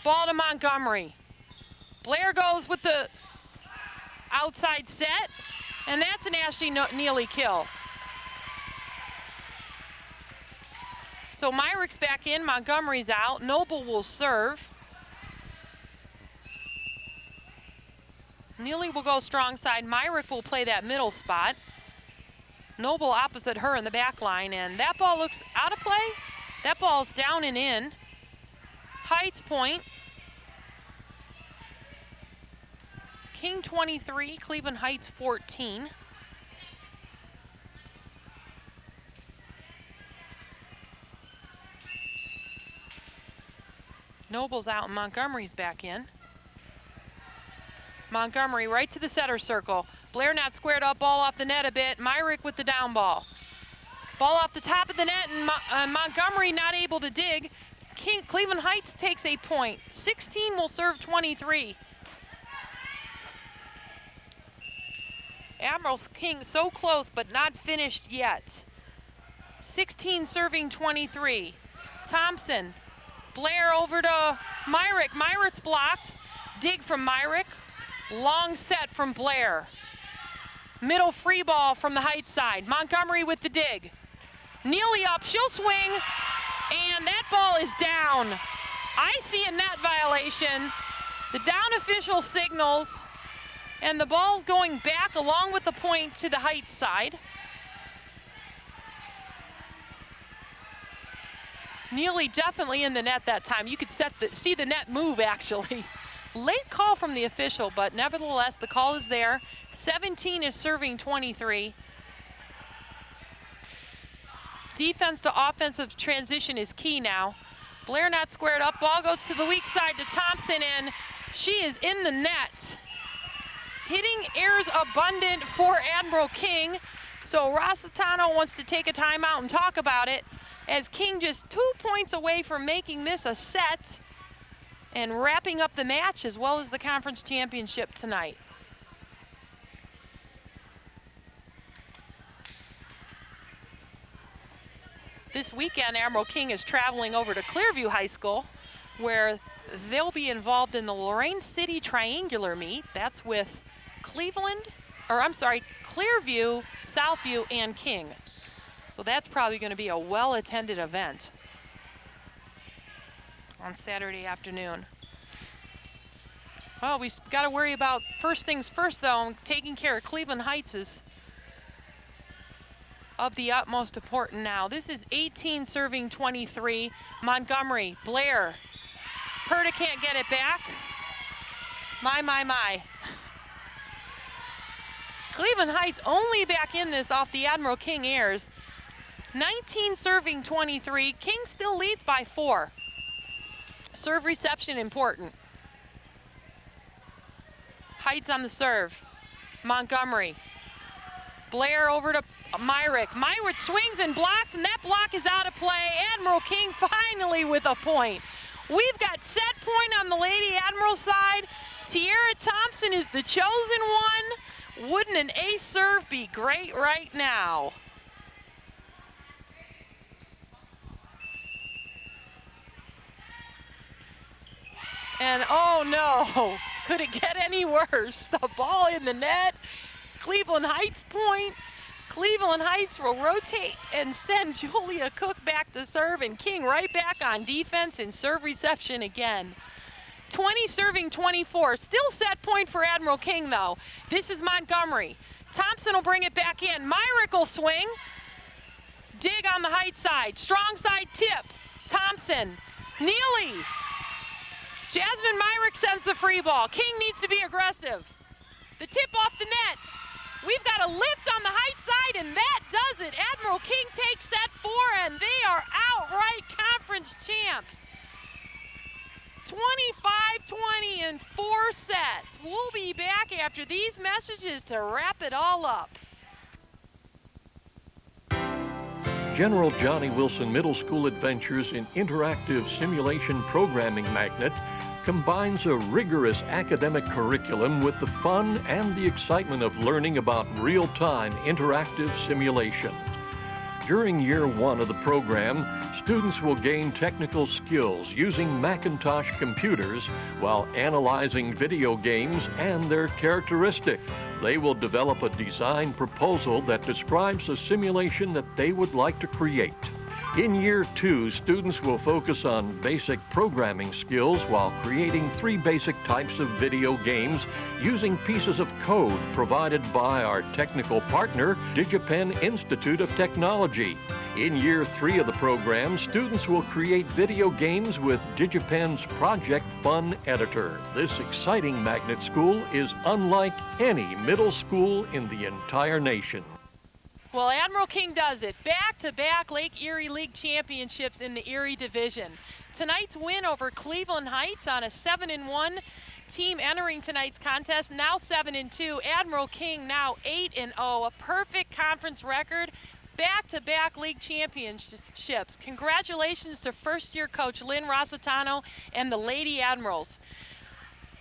Ball to Montgomery. Blair goes with the outside set, and that's an Ashley Neely kill. So Myrick's back in, Montgomery's out. Noble will serve. Neely will go strong side. Myrick will play that middle spot. Noble opposite her in the back line, and that ball looks out of play. That ball's down and in. Heights point. King 23, Cleveland Heights 14. Noble's out and Montgomery's back in. Montgomery right to the center circle. Blair not squared up, ball off the net a bit. Myrick with the down ball. Ball off the top of the net, and Montgomery not able to dig. Cleveland Heights takes a point. 16 will serve 23. Admiral King so close, but not finished yet. 16 serving 23. Thompson. Blair over to Myrick. Myrick's blocked. Dig from Myrick. Long set from Blair. Middle free ball from the Heights side. Montgomery with the dig. Neely up, she'll swing, and that ball is down. I see a net violation. The down official signals, and the ball's going back along with the point to the Heights side. Neely definitely in the net that time. You could see the net move, actually. Late call from the official, but nevertheless, the call is there. 17 is serving 23. Defense to offensive transition is key now. Blair not squared up. Ball goes to the weak side to Thompson, and she is in the net. Hitting errors abundant for Admiral King. So Rossitano wants to take a timeout and talk about it, as King just 2 points away from making this a set and wrapping up the match as well as the conference championship tonight. This weekend, Admiral King is traveling over to Clearview High School, where they'll be involved in the Lorain City Triangular meet. That's with Clearview, Southview, and King. So that's probably going to be a well-attended event on Saturday afternoon. Well, we've got to worry about first things first, though. Taking care of Cleveland Heights is of the utmost importance now. This is 18 serving 23. Montgomery, Blair. Purda can't get it back. My. Cleveland Heights only back in this off the Admiral King airs. 19 serving 23. King still leads by 4. Serve reception important. Heights on the serve. Montgomery. Blair over to Myrick. Myrick swings and blocks, and that block is out of play. Admiral King finally with a point. We've got set point on the Lady Admiral side. Tiara Thompson is the chosen one. Wouldn't an ace serve be great right now? And oh no, could it get any worse? The ball in the net. Cleveland Heights point. Cleveland Heights will rotate and send Julia Cook back to serve, and King right back on defense and serve reception again. 20 serving 24. Still set point for Admiral King, though. This is Montgomery. Thompson will bring it back in. Myrick will swing. Dig on the Heights side. Strong side tip. Thompson. Neely. Jasmine Myrick sends the free ball. King needs to be aggressive. The tip off the net. We've got a lift on the Heights side, and that does it. Admiral King takes set 4, and they are outright conference champs. 25-20 in 4 sets. We'll be back after these messages to wrap it all up. General Johnny Wilson Middle School Adventures in Interactive Simulation Programming Magnet combines a rigorous academic curriculum with the fun and the excitement of learning about real-time interactive simulation. During year 1 of the program, students will gain technical skills using Macintosh computers while analyzing video games and their characteristics. They will develop a design proposal that describes a simulation that they would like to create. In year 2, students will focus on basic programming skills while creating 3 basic types of video games using pieces of code provided by our technical partner, DigiPen Institute of Technology. In year 3 of the program, students will create video games with DigiPen's Project Fun Editor. This exciting magnet school is unlike any middle school in the entire nation. Well, Admiral King does it. Back-to-back Lake Erie League championships in the Erie Division. Tonight's win over Cleveland Heights on a 7-1 team entering tonight's contest, now 7-2. Admiral King now 8-0, a perfect conference record. Back-to-back league championships. Congratulations to first-year coach Lynn Rossitano and the Lady Admirals.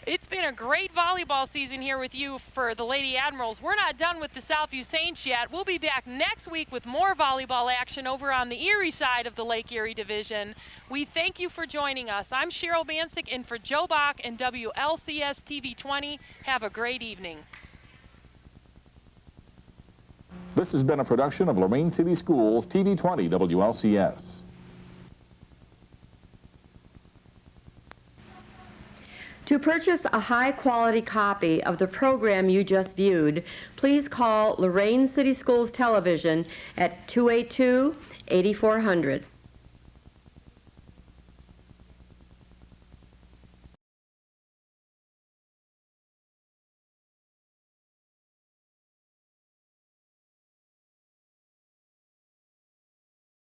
It's been a great volleyball season here with you for the Lady Admirals. We're not done with the Southview Saints yet. We'll be back next week with more volleyball action over on the Erie side of the Lake Erie Division. We thank you for joining us. I'm Cheryl Bancik in for Joe Bach and WLCS TV 20. Have a great evening. This has been a production of Lorain City Schools TV 20 WLCS. To purchase a high-quality copy of the program you just viewed, please call Lorain City Schools Television at 282-8400.